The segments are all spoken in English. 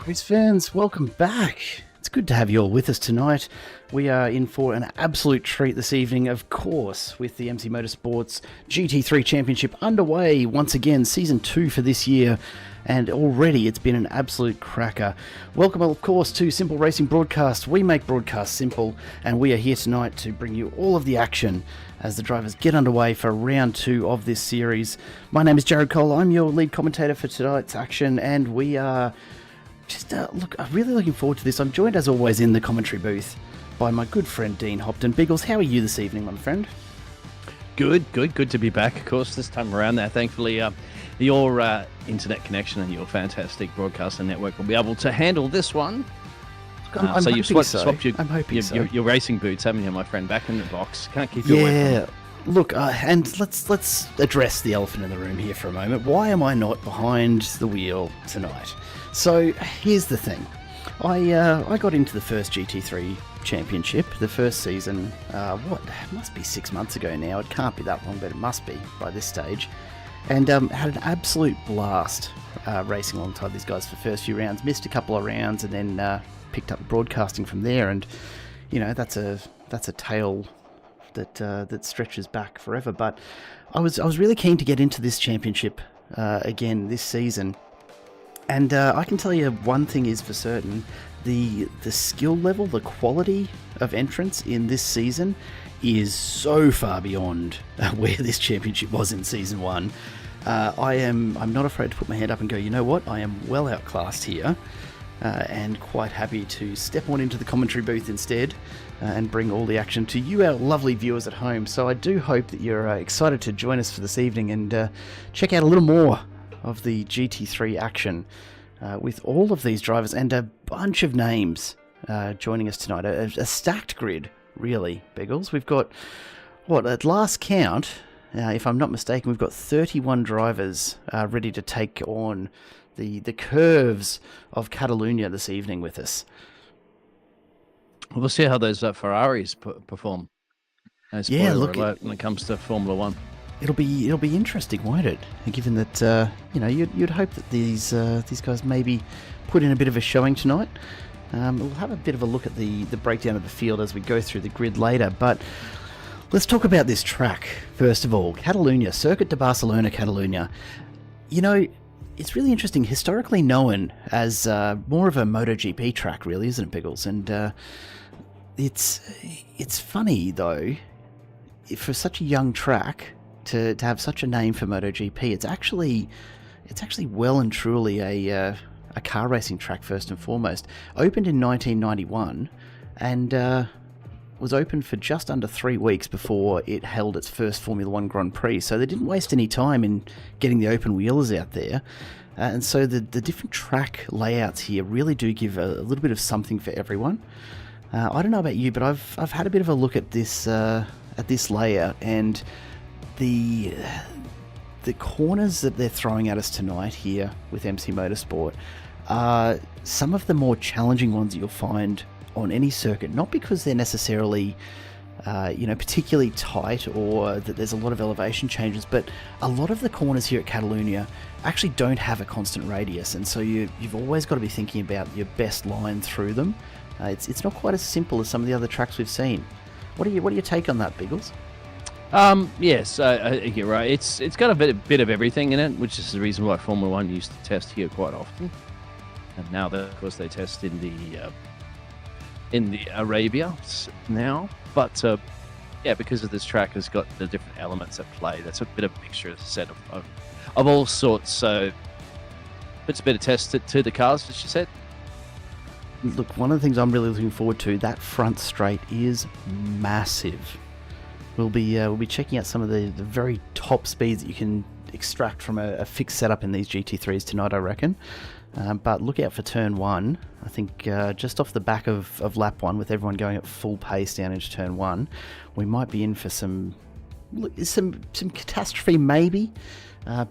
Race fans, welcome back. It's good to have you all with us tonight. We are in for an absolute treat this evening, of course, with the MC Motorsport's GT3 Championship underway once again, Season 2 for this year, and already it's been an absolute cracker. Welcome, of course, to Simple Racing Broadcast. We make broadcasts simple, and we are here tonight to bring you all of the action as the drivers get underway for round 2 of this series. My name is Jared Cole. I'm your lead commentator for tonight's action, and we are I'm really looking forward to this. I'm joined, as always, in the commentary booth by my good friend Dean Hopton. Biggles, how are you this evening, my friend? Good to be back, of course, this time around there. Thankfully, your internet connection and your fantastic broadcasting network will be able to handle this one. So you've swapped your racing boots, haven't you, my friend? Back in the box. Can't keep you away from it. Look, and let's address the elephant in the room here for a moment. Why am I not behind the wheel tonight? So here's the thing. I got into the first GT3 Championship, the first season, it must be 6 months ago now. It can't be that long, but it must be by this stage. And had an absolute blast racing alongside these guys for the first few rounds. Missed a couple of rounds and then picked up broadcasting from there. And, you know, that's a tale that stretches back forever. But I was really keen to get into this championship again this season. And I can tell you one thing is for certain, the skill level, the quality of entrants in this season is so far beyond where this championship was in Season 1. I'm not afraid to put my hand up and go, you know what, I am well outclassed here, and quite happy to step on into the commentary booth instead and bring all the action to you, our lovely viewers at home. So I do hope that you're excited to join us for this evening and check out a little more of the GT3 action with all of these drivers and a bunch of names joining us tonight. A stacked grid, really, Biggles. We've got, at last count, if I'm not mistaken, we've got 31 drivers ready to take on the curves of Catalunya this evening with us. We'll see how those Ferraris perform. When it comes to Formula One. It'll be interesting, won't it? Given that you'd hope that these guys maybe put in a bit of a showing tonight. We'll have a bit of a look at the breakdown of the field as we go through the grid later. But let's talk about this track first of all. Catalunya, Circuit de Barcelona Catalunya. You know, it's really interesting. Historically known as more of a MotoGP track, really, isn't it, Biggles? And it's funny though, for such a young track to have such a name for MotoGP. It's actually well and truly a car racing track first and foremost. Opened in 1991 and was open for just under 3 weeks before it held its first Formula One Grand Prix. So they didn't waste any time in getting the open wheelers out there. And so the different track layouts here really do give a little bit of something for everyone. I don't know about you, but I've had a bit of a look at this layout, and the corners that they're throwing at us tonight here with MC Motorsport are some of the more challenging ones that you'll find on any circuit, not because they're necessarily particularly tight or that there's a lot of elevation changes, but a lot of the corners here at Catalunya actually don't have a constant radius, and so you've always got to be thinking about your best line through them. It's not quite as simple as some of the other tracks we've seen. What are your take on that, Biggles? Yes, you're right. It's got a bit of everything in it, which is the reason why Formula One used to test here quite often. And now, of course, they test in the Arabia now. But because of this track has got the different elements at play, that's a bit of a mixture, as I said, of all sorts. So it's a bit of test to the cars, as you said. Look, one of the things I'm really looking forward to, that front straight is massive. We'll be checking out some of the very top speeds that you can extract from a fixed setup in these GT3s tonight, I reckon. But look out for turn 1. I think just off the back of lap 1, with everyone going at full pace down into turn 1, we might be in for some catastrophe maybe,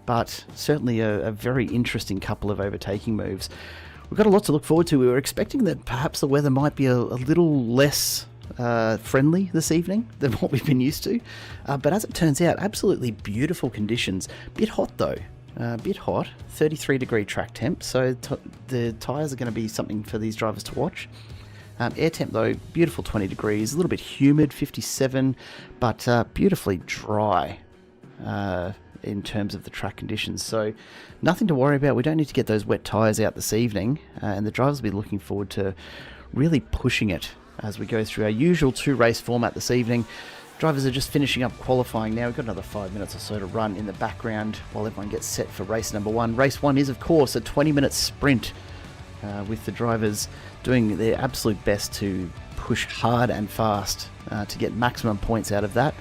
but certainly a very interesting couple of overtaking moves. We've got a lot to look forward to. We were expecting that perhaps the weather might be a little less friendly this evening than what we've been used to, but as it turns out, absolutely beautiful conditions. Bit hot though, a bit hot, 33-degree track temp, so the tyres are going to be something for these drivers to watch. Air temp though, beautiful 20 degrees, a little bit humid, 57, but beautifully dry in terms of the track conditions. So nothing to worry about. We don't need to get those wet tyres out this evening, and the drivers will be looking forward to really pushing it as we go through our usual 2-race format this evening. Drivers are just finishing up qualifying now. We've got another 5 minutes or so to run in the background while everyone gets set for race number 1. Race 1 is, of course, a 20-minute sprint with the drivers doing their absolute best to push hard and fast to get maximum points out of that.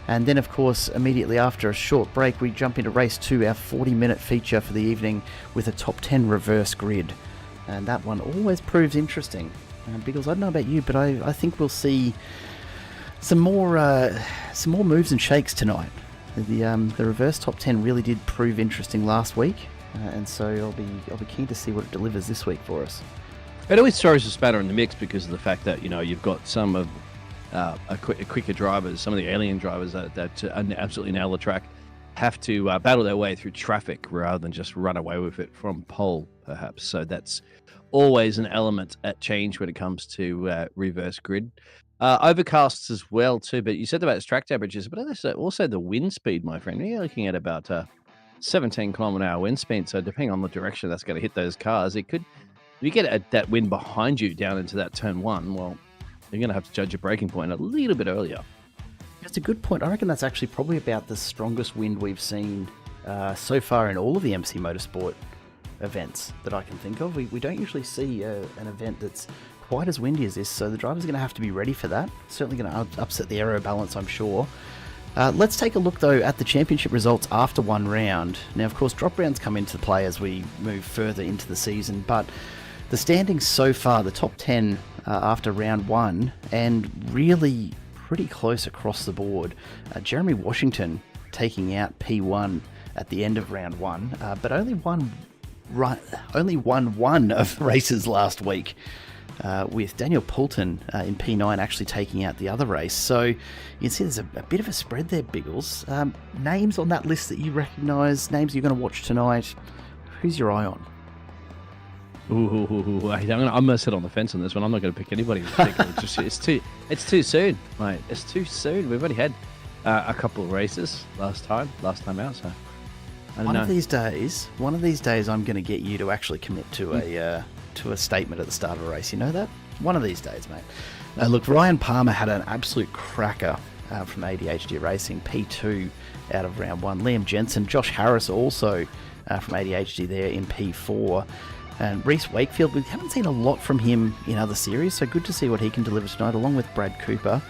And then, of course, immediately after a short break, we jump into race 2, our 40-minute feature for the evening with a top 10 reverse grid. And that one always proves interesting. Because I don't know about you, but I think we'll see some more moves and shakes tonight. The reverse top 10 really did prove interesting last week, and so I'll be keen to see what it delivers this week for us. It always throws a spanner in the mix because of the fact that you've got some of quicker drivers, some of the alien drivers that absolutely nail the track, have to battle their way through traffic rather than just run away with it from pole, perhaps. So that's always an element at change when it comes to reverse grid. Overcasts as well too, but you said about its track temperatures, but also the wind speed, my friend. You're looking at about 17 km/h wind speed, so depending on the direction that's going to hit those cars, if you get that wind behind you down into that turn 1, well, you're going to have to judge your braking point a little bit earlier. That's a good point. I reckon that's actually probably about the strongest wind we've seen so far in all of the MC Motorsport events that I can think of. We don't usually see an event that's quite as windy as this, so the drivers are going to have to be ready for that. Certainly going to upset the aero balance, I'm sure. Let's take a look though at the championship results after one round. Now, of course, drop rounds come into play as we move further into the season, but the standings so far, the top 10 after round 1, and really pretty close across the board. Jeremy Washington taking out P1 at the end of round 1, but only won one of races last week, with Daniel Poulton in P9 actually taking out the other race. So you can see there's a bit of a spread there, Biggles. Names on that list that you recognise, names you're going to watch tonight, who's your eye on? Ooh, I'm going to sit on the fence on this one. I'm not going to pick anybody in particular. It's too soon, mate. It's too soon. We've only had a couple of races last time out, so I don't know. One of these days I'm going to get you to actually commit to a statement at the start of a race. You know that? One of these days, mate. Now, look, Ryan Palmer had an absolute cracker from ADHD Racing, P2 out of round 1. Liam Jensen, Josh Harris also from ADHD there in P4. And Reese Wakefield, we haven't seen a lot from him in other series, so good to see what he can deliver tonight, along with Brad Cooper.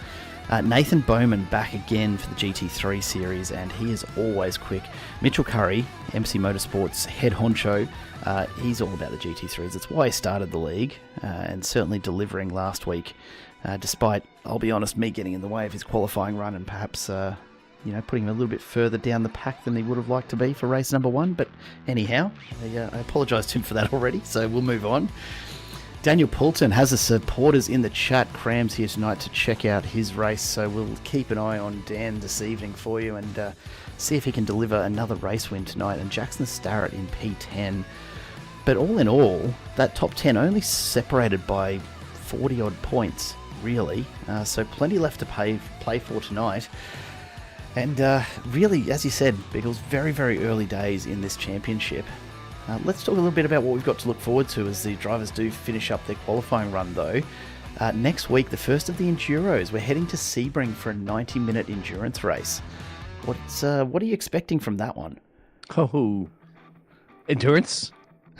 Nathan Bowman back again for the GT3 series, and he is always quick. Mitchell Curry, MC Motorsport's head honcho, he's all about the GT3s. That's why he started the league, and certainly delivering last week, despite, I'll be honest, me getting in the way of his qualifying run and perhaps putting him a little bit further down the pack than he would have liked to be for race number 1. But anyhow, I apologise to him for that already, so we'll move on. Daniel Poulton has the supporters in the chat. Cram's here tonight to check out his race, so we'll keep an eye on Dan this evening for you and see if he can deliver another race win tonight. And Jackson Starrett in P10. But all in all, that top 10 only separated by 40-odd points, really. So plenty left to play for tonight. And really, as you said, Biggles, very, very early days in this championship. Let's talk a little bit about what we've got to look forward to as the drivers do finish up their qualifying run, though. Next week, the first of the Enduros. We're heading to Sebring for a 90-minute endurance race. What are you expecting from that one? Oh, endurance,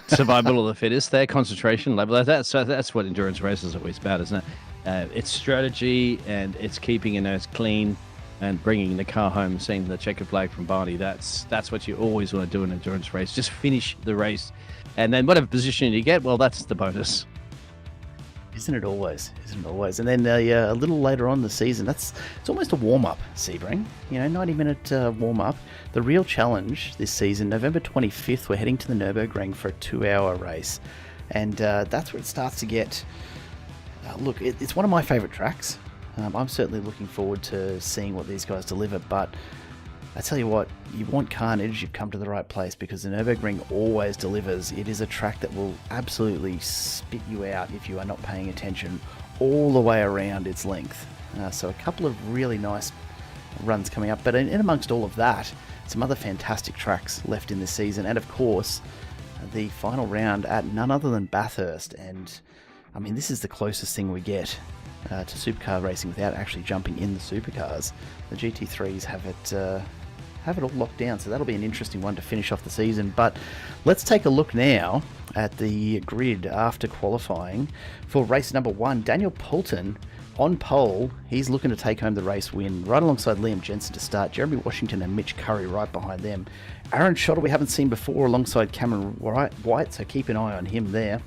survival of the fittest. There, concentration level. That's what endurance races are always about, isn't it? It's strategy and it's keeping your nose clean and bringing the car home, seeing the checkered flag from Barney. That's what you always want to do in an endurance race. Just finish the race, and then whatever position you get, well, that's the bonus. Isn't it always? And then a little later on in the season, it's almost a warm-up, Sebring. 90-minute warm-up. The real challenge this season, November 25th, we're heading to the Nürburgring for a 2-hour race. And that's where it starts to get... look, it's one of my favourite tracks. I'm certainly looking forward to seeing what these guys deliver, but I tell you what, you want carnage, you've come to the right place, because the Nürburgring always delivers. It is a track that will absolutely spit you out if you are not paying attention all the way around its length. So a couple of really nice runs coming up, but in amongst all of that, some other fantastic tracks left in this season, and of course, the final round at none other than Bathurst. And I mean, this is the closest thing we get to supercar racing without actually jumping in the supercars. The GT3s have it all locked down, so that'll be an interesting one to finish off the season. But let's take a look now at the grid after qualifying for race number 1. Daniel Poulton on pole. He's looking to take home the race win right alongside Liam Jensen to start. Jeremy Washington and Mitch Curry right behind them. Aaron Schotter we haven't seen before alongside Cameron White, so keep an eye on him there.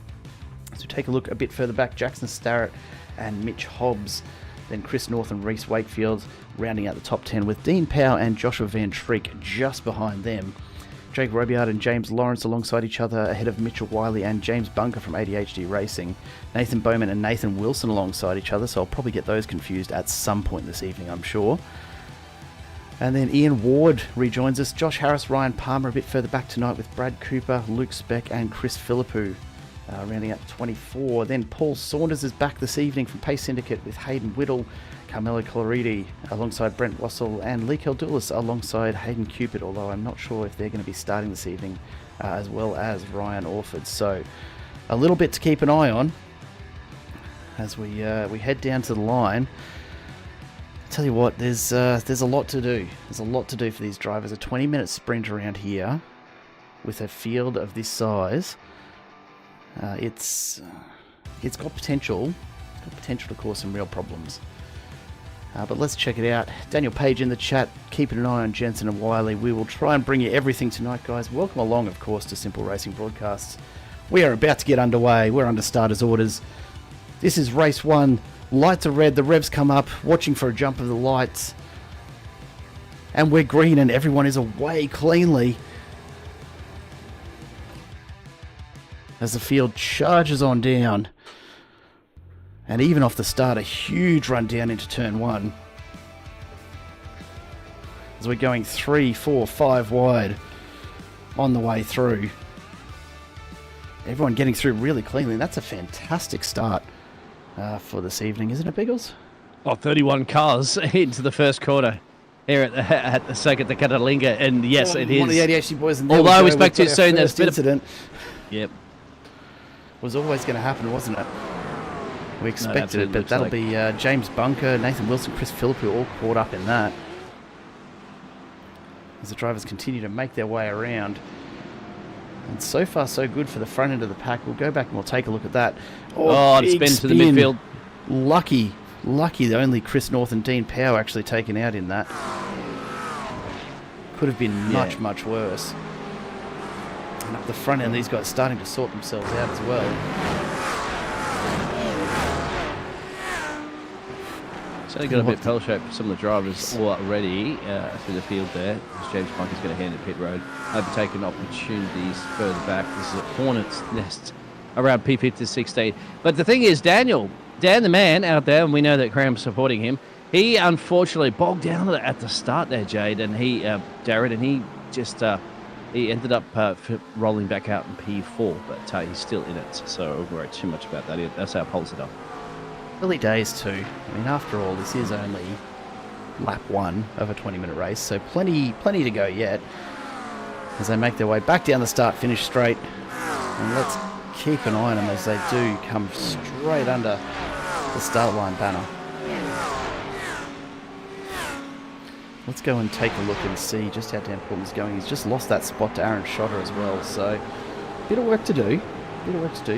So take a look a bit further back, Jackson Starrett and Mitch Hobbs, then Chris North and Reese Wakefield rounding out the top 10, with Dean Powell and Joshua Van Treek just behind them. Jake Robiard and James Lawrence alongside each other ahead of Mitchell Wiley and James Bunker from ADHD Racing. Nathan Bowman and Nathan Wilson alongside each other, so I'll probably get those confused at some point this evening, I'm sure. And then Ian Ward rejoins us. Josh Harris, Ryan Palmer a bit further back tonight, with Brad Cooper, Luke Speck and Chris Philippou rounding up 24. Then Paul Saunders is back this evening from Pace Syndicate with Hayden Whittle, Carmelo Coloridi alongside Brent Wassell, and Lee Keldulis alongside Hayden Cupid, although I'm not sure if they're going to be starting this evening, as well as Ryan Orford. So a little bit to keep an eye on as we head down to the line. Tell you what, there's a lot to do. There's a lot to do for these drivers. A 20-minute sprint around here with a field of this size. It's got potential. It's got potential to cause some real problems. But let's check it out. Daniel Page in the chat, keeping an eye on Jensen and Wiley. We will try and bring you everything tonight, guys. Welcome along, of course, to Simple Racing Broadcasts. We are about to get underway. We're under starters' orders. This is race 1. Lights are red. The revs come up. Watching for a jump of the lights. And we're green and everyone is away cleanly as the field charges on down. And even off the start, a huge run down into turn 1. As we're going 3, 4, 5 wide on the way through. Everyone getting through really cleanly. And that's a fantastic start for this evening, isn't it, Biggles? Oh, 31 cars into the first quarter here at the Circuit de Catalunya. And yes, it is. One of the ADHD boys. Although we spoke to you soon, there's a bit incident. Yep. Was always going to happen, wasn't it? We expected it, but that'll be James Bunker, Nathan Wilson, Chris Philippou all caught up in that. As the drivers continue to make their way around. And so far, so good for the front end of the pack. We'll go back and we'll take a look at that. Oh, it's spin to the midfield. Lucky that only Chris North and Dean Powell actually taken out in that. Could have been much worse. And up the front end, these guys starting to sort themselves out as well. So they got a bit pale shape for some of the drivers already through the field there. James Bunker's going to hand it pit road. Overtaking opportunities further back. This is a hornet's nest around P50 16. But the thing is, Dan the man out there, and we know that Graham's supporting him, he unfortunately bogged down at the start there, Jade, and Jared, and he just he ended up rolling back out in P4, but he's still in it, so I won't worry too much about that. That's how pulls it up. Early days too. I mean, after all, this is only lap 1 of a 20-minute race, so plenty to go yet as they make their way back down the start, finish straight. And let's keep an eye on them as they do come straight under the start line banner. Let's go and take a look and see just how Dan Portman's going. He's just lost that spot to Aaron Schotter as well, so bit of work to do,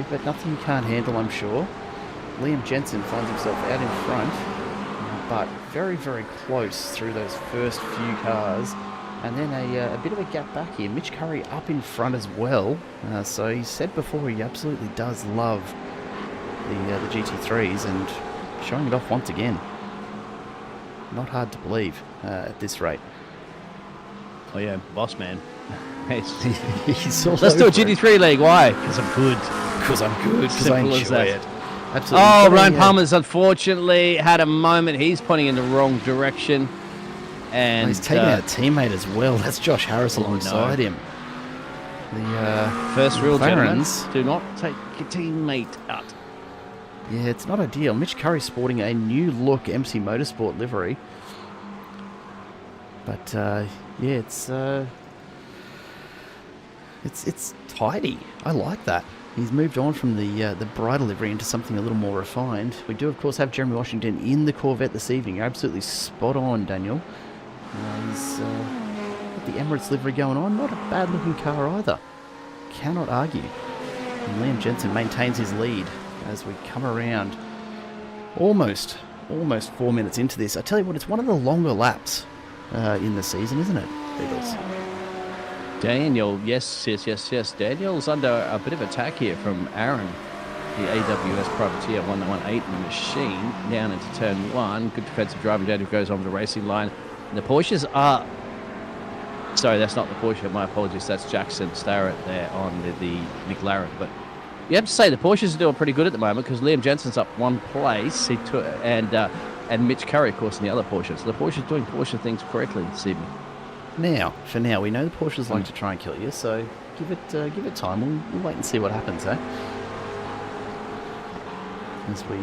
but nothing you can't handle, I'm sure. Liam Jensen finds himself out in front, but very close through those first few cars. And then a bit of a gap back here. Mitch Curry up in front as well. So he said before he absolutely does love the GT3s, and showing it off once again. Not hard to believe at this rate. Oh yeah, boss man. He's all Let's do a over it. GT3 league. Why? Because I'm good. Because I Simple as enjoy that. it. Absolutely. Oh, Ryan Palmer's unfortunately had a moment. He's pointing in the wrong direction. And he's taking out a teammate as well. That's Josh Harris alongside him. The first rule, gentlemen, McLarens. do not take your teammate out. Yeah, it's not ideal. Mitch Curry sporting a new look MC Motorsport livery. But yeah, it's tidy. I like that. He's moved on from the bridal livery into something a little more refined. We do, of course, have Jeremy Washington in the Corvette this evening. You're absolutely spot on, Daniel. He's got the Emirates livery going on. Not a bad-looking car either. Cannot argue. And Liam Jensen maintains his lead as we come around almost 4 minutes into this. I tell you what, it's one of the longer laps in the season, isn't it, Beagles? Daniel, yes. Daniel's under a bit of attack here from Aaron, the AWS Privateer 118 machine, down into turn 1. Good defensive driving. Daniel goes on the racing line. And the Porsches are... Sorry, that's not the Porsche. My apologies. That's Jackson Starrett there on the McLaren. But you have to say the Porsches are doing pretty good at the moment because Liam Jensen's up one place. And Mitch Curry, of course, in the other Porsche. So the Porsche's doing Porsche things correctly this evening. For now, we know the Porsches like to try and kill you, so give it time. We'll wait and see what happens, eh? As we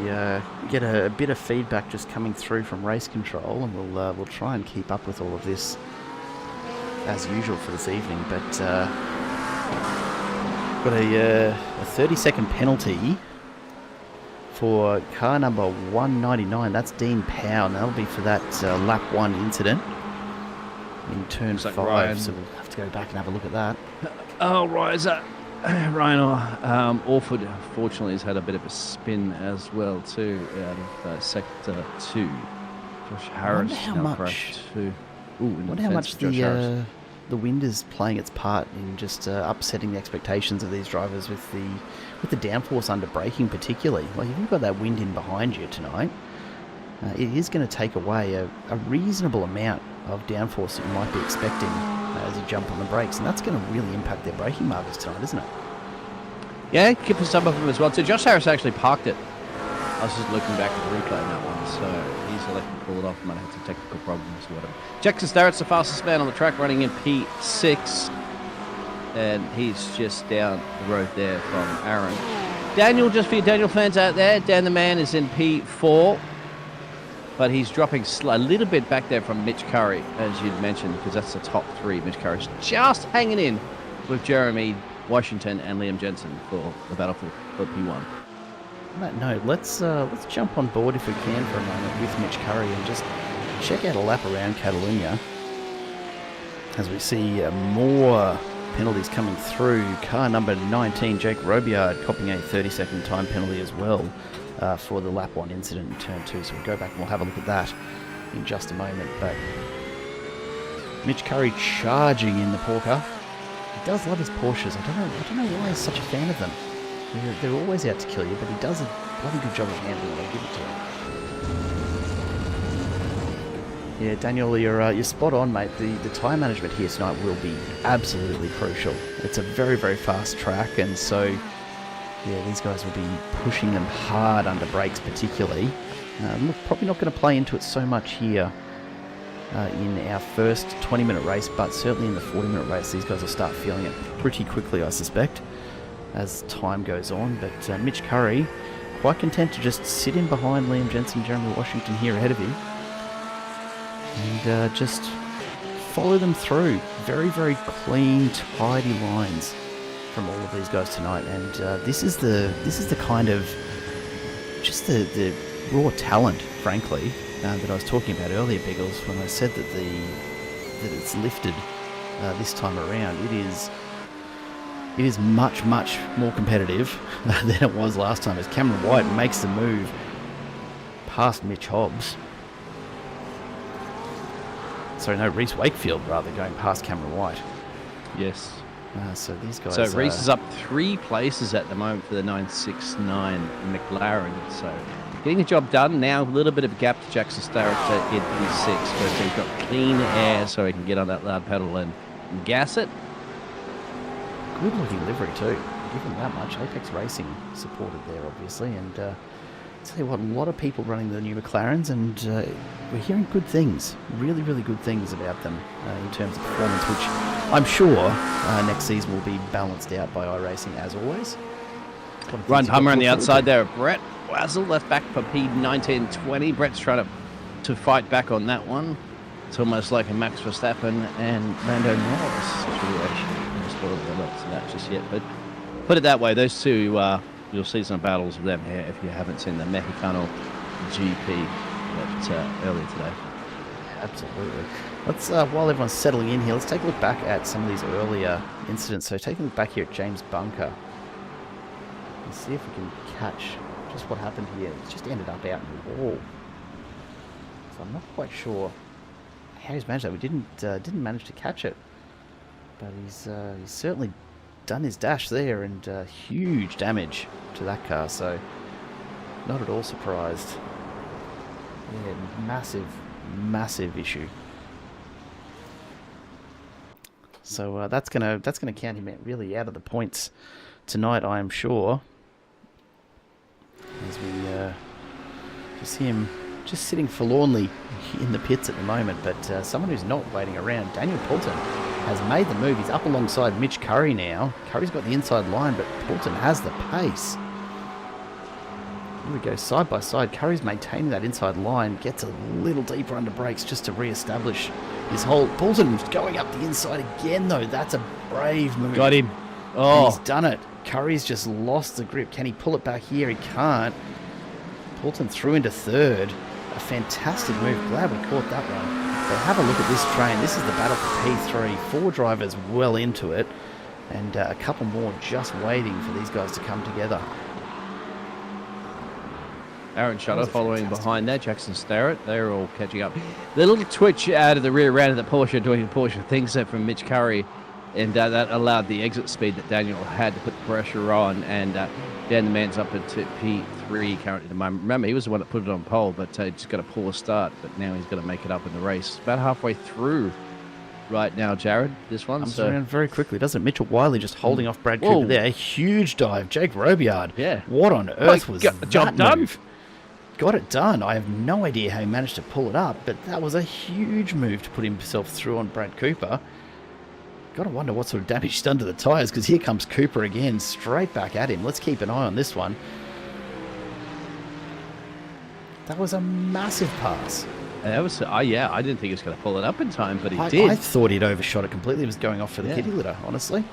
get a bit of feedback just coming through from race control, and we'll try and keep up with all of this as usual for this evening. But got a 30-second penalty for car number 199. That's Dean Powell, and that'll be for that lap 1 incident in turn 5, Ryan. so we'll have to go back and have a look at that. Oh, Ryan Orford, unfortunately, has had a bit of a spin as well, too, out of sector 2. Josh Harris now crashed too. I wonder how much the wind is playing its part in just upsetting the expectations of these drivers with the downforce under braking particularly. Like, if you've got that wind in behind you tonight, it is going to take away a reasonable amount of downforce that you might be expecting as you jump on the brakes, and that's going to really impact their braking markers tonight, isn't it? Yeah, for some of them as well. So Josh Harris actually parked it. I was just looking back at the replay on that one, so he's elected to pull it off. Might have some technical problems or whatever. Jackson Starrett's the fastest man on the track, running in P6, and he's just down the road there from Aaron. Daniel, just for your Daniel fans out there, Dan the Man is in P4. But he's dropping a little bit back there from Mitch Curry, as you'd mentioned, because that's the top 3. Mitch Curry's just hanging in with Jeremy Washington and Liam Jensen for the battle for P1. On that note, let's jump on board if we can for a moment with Mitch Curry and just check out a lap around Catalunya as we see more penalties coming through. Car number 19, Jake Robillard, copping a 30-second time penalty as well. For the lap 1 incident in turn 2, so we'll go back and we'll have a look at that in just a moment. But Mitch Curry charging in the Porker. He does love his Porsches. I don't know why he's such a fan of them. They're always out to kill you, but he does a bloody good job of handling it. I'll give it to him. Yeah, Daniel, you're spot on, mate. The tyre management here tonight will be absolutely crucial. It's a very, very fast track, and so yeah, these guys will be pushing them hard under brakes particularly. Look, probably not going to play into it so much here in our first 20-minute race, but certainly in the 40-minute race, these guys will start feeling it pretty quickly, I suspect, as time goes on. But Mitch Curry, quite content to just sit in behind Liam Jensen and Jeremy Washington here ahead of him, and just follow them through. Very, very clean, tidy lines from all of these guys tonight, and this is the kind of just the raw talent, frankly, that I was talking about earlier, Biggles, when I said that it's lifted this time around. It is much more competitive than it was last time, as Cameron White makes the move past Mitch Hobbs. Sorry, no, Reese Wakefield rather, going past Cameron White. Yes. So these guys. So Reese is up 3 places at the moment for the 969 McLaren. So getting the job done now. A little bit of a gap to Jackson Starrett in P6, but he's got clean air, so he can get on that loud pedal and gas it. Good looking livery too. Give them that much. Apex Racing supported there, obviously, and tell you what, a lot of people running the new McLarens, and we're hearing good things, really, really good things about them in terms of performance, which I'm sure next season will be balanced out by iRacing as always. Run Hummer on the outside there. Brett Wazzle left back for P1920. Brett's trying to fight back on that one. It's almost like a Max Verstappen and Lando Norris situation. I just thought not to that just yet, but put it that way, those two, you'll see some battles of them here if you haven't seen the Mexicano GP earlier today. Absolutely. Let's while everyone's settling in here, let's take a look back at some of these earlier incidents. So taking a look back here at James Bunker. Let's see if we can catch just what happened here. It's just ended up out in the wall. So I'm not quite sure how he's managed that. We didn't manage to catch it, but he's certainly done his dash there, and huge damage to that car. So not at all surprised. Yeah, massive issue. So that's gonna count him really out of the points tonight, I am sure. As we just see him just sitting forlornly in the pits at the moment, but someone who's not waiting around, Daniel Poulton, has made the move. He's up alongside Mitch Curry now. Curry's got the inside line, but Poulton has the pace. Here we go, side by side. Curry's maintaining that inside line, gets a little deeper under brakes just to re-establish his hold. Poulton's going up the inside again, though. That's a brave move. Got him. Oh, he's done it. Curry's just lost the grip. Can he pull it back here? He can't. Poulton through into third. A fantastic move. Glad we caught that one. But have a look at this train. This is the battle for P3. 4 drivers well into it, and a couple more just waiting for these guys to come together. Aaron Shutter following behind there. Jackson Starrett, they're all catching up. The little twitch out of the rear end of the Porsche doing Porsche things there from Mitch Curry, and that allowed the exit speed that Daniel had to put the pressure on, and Dan the man's up at P3 currently at the moment. Remember, he was the one that put it on pole, but just got a poor start, but now he's got to make it up in the race. About halfway through right now, Jared, this one. Comes around very quickly, doesn't it? Mitchell Wiley just holding off Brad Cooper there. A huge dive. Jake Robiard. Yeah. What on earth was got the job that done? Move? Got it done. I have no idea how he managed to pull it up, but that was a huge move to put himself through on Brad Cooper. Got to wonder what sort of damage he's done to the tyres, because here comes Cooper again, straight back at him. Let's keep an eye on this one. That was a massive pass. That was, yeah, I didn't think he was going to pull it up in time, but he did. I thought he'd overshot it completely. He was going off for the kitty litter, honestly.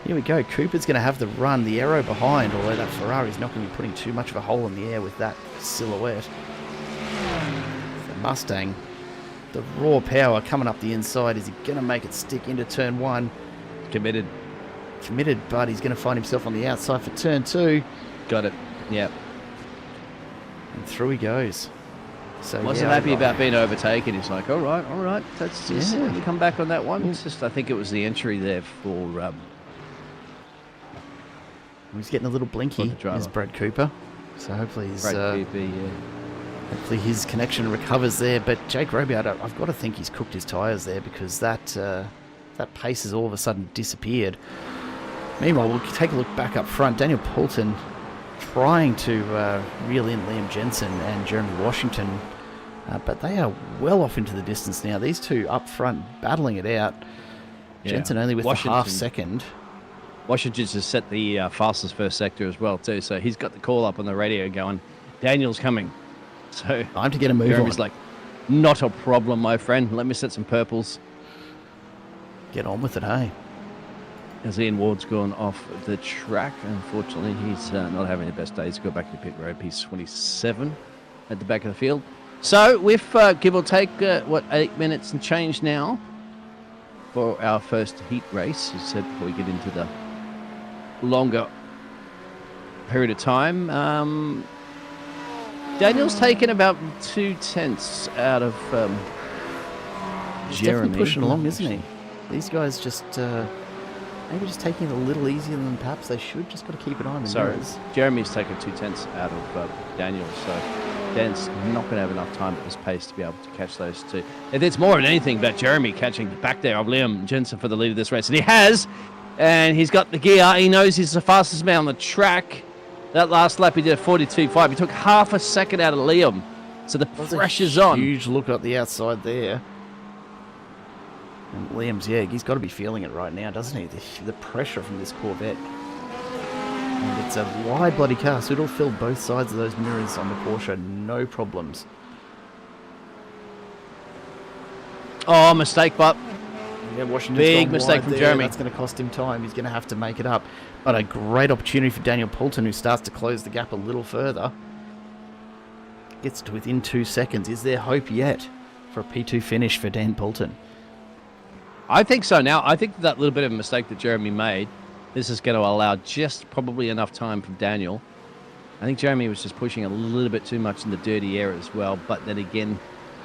Here we go. Cooper's going to have the run, the aero behind, although that Ferrari's not going to be putting too much of a hole in the air with that silhouette. The Mustang, the raw power coming up the inside. Is he going to make it stick into turn 1? Committed, but he's going to find himself on the outside for turn 2. Got it. Yep. And through he goes. So wasn't happy about being overtaken. He's like, all right, let's just come back on that one. It's just, I think it was the entry there for. He's getting a little blinky. Is Brad Cooper. So hopefully hopefully his connection recovers there. But Jake Robiard, I've got to think he's cooked his tyres there, because that pace has all of a sudden disappeared. Meanwhile, we'll take a look back up front. Daniel Poulton trying to reel in Liam Jensen and Jeremy Washington, but they are well off into the distance now. These two up front battling it out. Yeah. Jensen only with a half second. Washington's just set the fastest first sector as well too, so he's got the call up on the radio going, Daniel's coming. So time to get a move Jeremy's on. Like, not a problem, my friend. Let me set some purples. Get on with it, hey? As Ian Ward's gone off the track, unfortunately, he's not having the best day. He's got back to pit road. He's 27 at the back of the field. So with give or take, 8 minutes and change now for our first heat race, as I said, before we get into the longer period of time. Daniel's taken about 2/10 out of He's Jeremy. definitely pushing along, isn't he? These guys just maybe just taking it a little easier than perhaps they should. Just got to keep an eye on the mirrors. Jeremy's taken 2/10 out of Daniel, so Dan's not going to have enough time at this pace to be able to catch those two. And it's more than anything about Jeremy catching the back there of Liam Jensen for the lead of this race. And he has, and he's got the gear. He knows he's the fastest man on the track. That last lap he did a 42.5. He took half a second out of Liam. So the pressure's on. Huge look up the outside there. And Liam's, yeah, he's got to be feeling it right now, doesn't he? The pressure from this Corvette. And it's a wide bloody car, so it'll fill both sides of those mirrors on the Porsche, no problems. Oh, mistake, but Yeah, Washington's big gone mistake wide from there. Jeremy. That's going to cost him time. He's going to have to make it up. But a great opportunity for Daniel Poulton, who starts to close the gap a little further. Gets to within 2 seconds. Is there hope yet for a P2 finish for Dan Poulton? I think so now. I think that little bit of a mistake that Jeremy made, this is going to allow just probably enough time from Daniel. I think Jeremy was just pushing a little bit too much in the dirty air as well. But then again,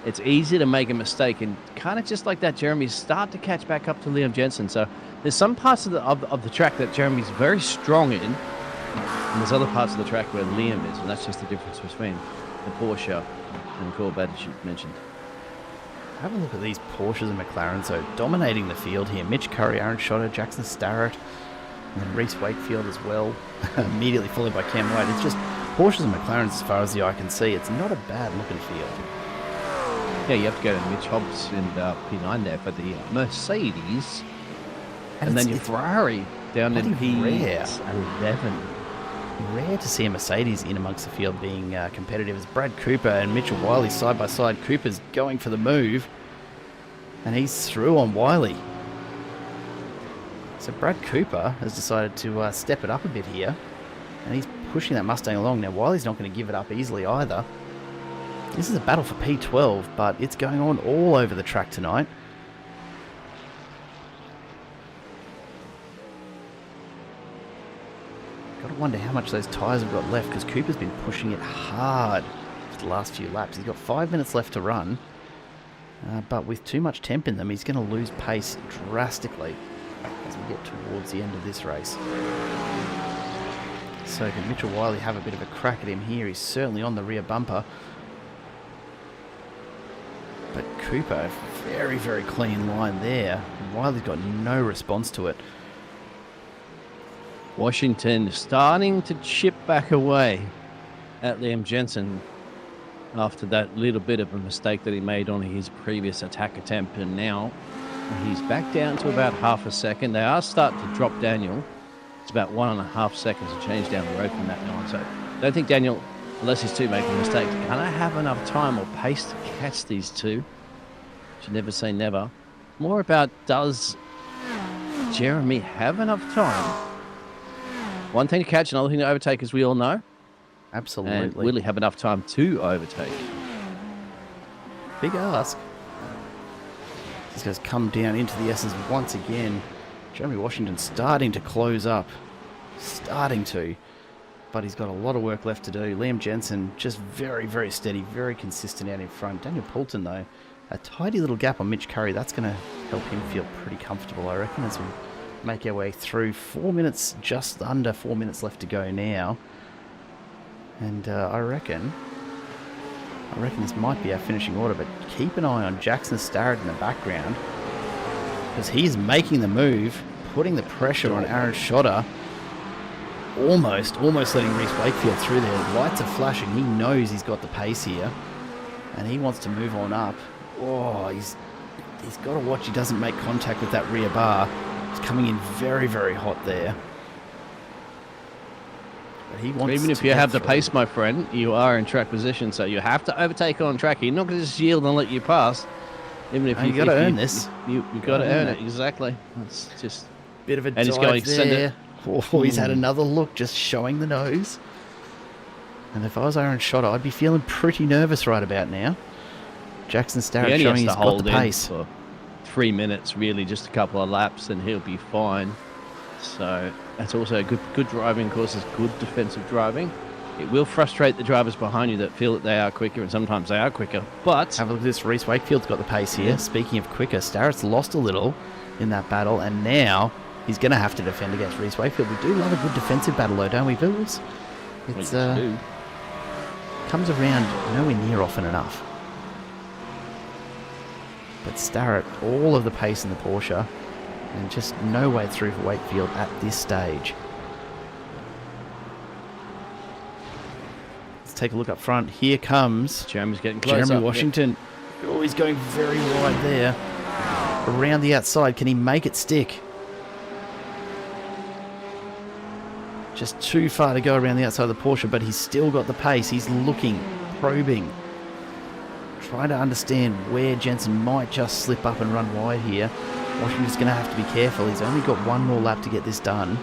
it's easy to make a mistake. And kind of just like that, Jeremy start to catch back up to Liam Jensen. So there's some parts of the track that Jeremy's very strong in. And there's other parts of the track where Liam is. And that's just the difference between the Porsche and Corvette, as you mentioned. Have a look at these Porsches and McLarens, so dominating the field here. Mitch Curry, Aaron Schotter, Jackson Starrett, and then Reese Wakefield as well, immediately followed by Cam White. It's just Porsches and McLarens as far as the eye can see. It's not a bad looking field. Yeah, you have to go to Mitch Hobbs and P9 there for the Mercedes. And then your Ferrari down in P11. Rare to see a Mercedes in amongst the field being competitive. As Brad Cooper and Mitchell Wiley side by side. Cooper's going for the move, and he's through on Wiley. So Brad Cooper has decided to step it up a bit here, and he's pushing that Mustang along. Now Wiley's not going to give it up easily either. This is a battle for P12, but it's going on all over the track tonight. Got to wonder how much those tyres have got left, because Cooper's been pushing it hard for the last few laps. He's got 5 minutes left to run, but with too much temp in them, he's going to lose pace drastically as we get towards the end of this race. So can Mitchell Wiley have a bit of a crack at him here? He's certainly on the rear bumper. But Cooper, very, very clean line there. Wiley's got no response to it. Washington starting to chip back away at Liam Jensen after that little bit of a mistake that he made on his previous attack attempt, and now he's back down to about half a second. They are starting to drop Daniel. It's about 1.5 seconds to change down the road from that now on. So I don't think Daniel, unless he's two making mistakes, can I have enough time or pace to catch these two? Should never say never. More about, does Jeremy have enough time? One thing to catch, another thing to overtake, as we all know. Absolutely. And will he have enough time to overtake? Big ask. He's going to come down into the S's once again. Jeremy Washington starting to close up. Starting to. But he's got a lot of work left to do. Liam Jensen just very, very steady, very consistent out in front. Daniel Poulton, though, a tidy little gap on Mitch Curry. That's going to help him feel pretty comfortable, I reckon, as we make our way through. 4 minutes, just under 4 minutes left to go now. And I reckon this might be our finishing order, but keep an eye on Jackson Starrett in the background, because he's making the move, putting the pressure on Aaron Schotter. Almost letting Reese Wakefield through there. Lights are flashing. He knows he's got the pace here, and he wants to move on up. Oh, he's got to watch he doesn't make contact with that rear bar. He's coming in very, very hot there. But he wants even if you have the pace, my friend, you are in track position, so you have to overtake on track. You're not going to just yield and let you pass. Even if you got to earn this. You got to earn it, exactly. It's just bit of a and dive he's going there. Oh, he's had another look, just showing the nose. And if I was Aaron Schotter, I'd be feeling pretty nervous right about now. Jackson Starrett showing he's got the pace. For 3 minutes, really, just a couple of laps, and he'll be fine. So that's also a good driving course, is good defensive driving. It will frustrate the drivers behind you that feel that they are quicker, and sometimes they are quicker. But have a look at this. Reese Wakefield's got the pace here. Yeah. Speaking of quicker, Starrett's lost a little in that battle, and now he's going to have to defend against Reese Wakefield. We do love a good defensive battle, though, don't we, Bills? It's comes around nowhere near often enough. But Starrett, all of the pace in the Porsche, and just no way through for Wakefield at this stage. take a look up front. Here comes Jeremy's getting closer. Jeremy Washington. Oh, he's going very wide there. Around the outside. Can he make it stick? Just too far to go around the outside of the Porsche, but he's still got the pace. He's looking, probing, trying to understand where Jensen might just slip up and run wide here. Washington's going to have to be careful. He's only got one more lap to get this done.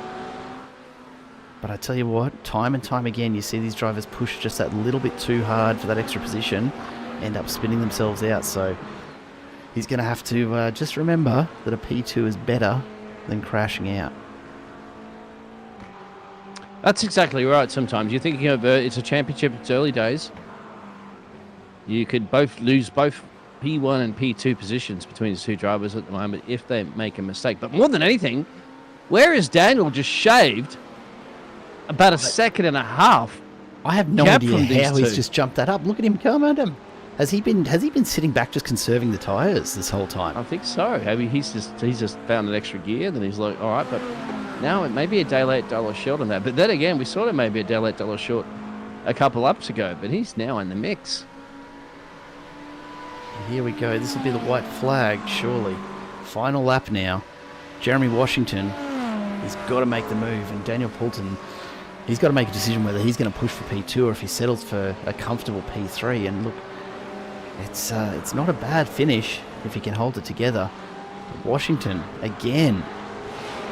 But I tell you what, time and time again, you see these drivers push just that little bit too hard for that extra position, end up spinning themselves out. So he's going to have to just remember that a P2 is better than crashing out. That's exactly right. Sometimes you're thinking of it's a championship, it's early days. You could both lose both P1 and P2 positions between the two drivers at the moment if they make a mistake. But more than anything, where is Daniel just shaved about a second and a half? I have no idea how he's just jumped that up. Look at him come at him. Has he been sitting back just conserving the tyres this whole time? I think so. I mean, he's just found an extra gear. Then he's like, all right, but now it may be a day late, dollar short on that. But then again, we saw him maybe a day late, dollar short a couple laps ago. But he's now in the mix. Here we go. This will be the white flag, surely. Final lap now. Jeremy Washington, he's got to make the move. And Daniel Poulton, he's got to make a decision whether he's going to push for P2 or if he settles for a comfortable P3. And look, it's not a bad finish if he can hold it together. But Washington, again,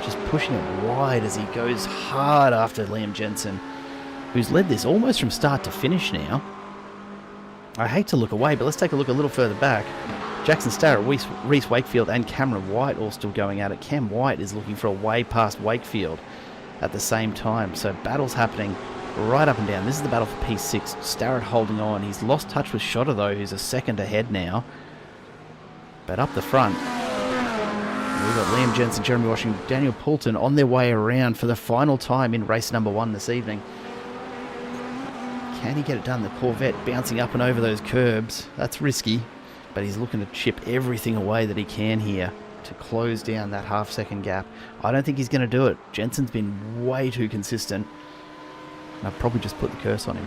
just pushing it wide as he goes hard after Liam Jensen, who's led this almost from start to finish now. I hate to look away, but let's take a look a little further back. Jackson Starrett, Reese Wakefield and Cameron White all still going at it. Cam White is looking for a way past Wakefield at the same time. So battles happening right up and down. This is the battle for P6. Starrett holding on. He's lost touch with Schotter though, who's a second ahead now. But up the front, we've got Liam Jensen, Jeremy Washington, Daniel Poulton on their way around for the final time in race number 1 this evening. Can he get it done? The Corvette bouncing up and over those curbs. That's risky, but he's looking to chip everything away that he can here to close down that half-second gap. I don't think he's going to do it. Jensen's been way too consistent. And I've probably just put the curse on him.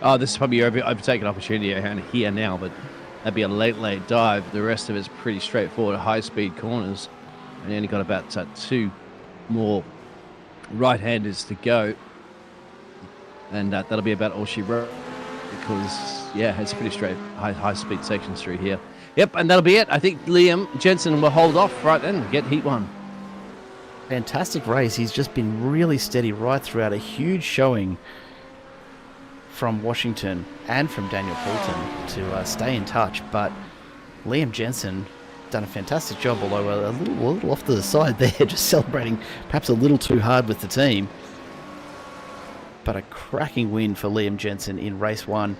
Oh, this is probably your overtaken opportunity here now, but that'd be a late dive. The rest of it's pretty straightforward, high-speed corners. And you only got about 2 more right-handers to go. And that'll be about all she wrote because, yeah, it's a pretty straight high-speed sections through here. Yep, and that'll be it. I think Liam Jensen will hold off right then, get heat 1. Fantastic race. He's just been really steady right throughout. A huge showing from Washington and from Daniel Poulton to stay in touch. But Liam Jensen done a fantastic job, although a little off to the side there, just celebrating perhaps a little too hard with the team. But a cracking win for Liam Jensen in race 1.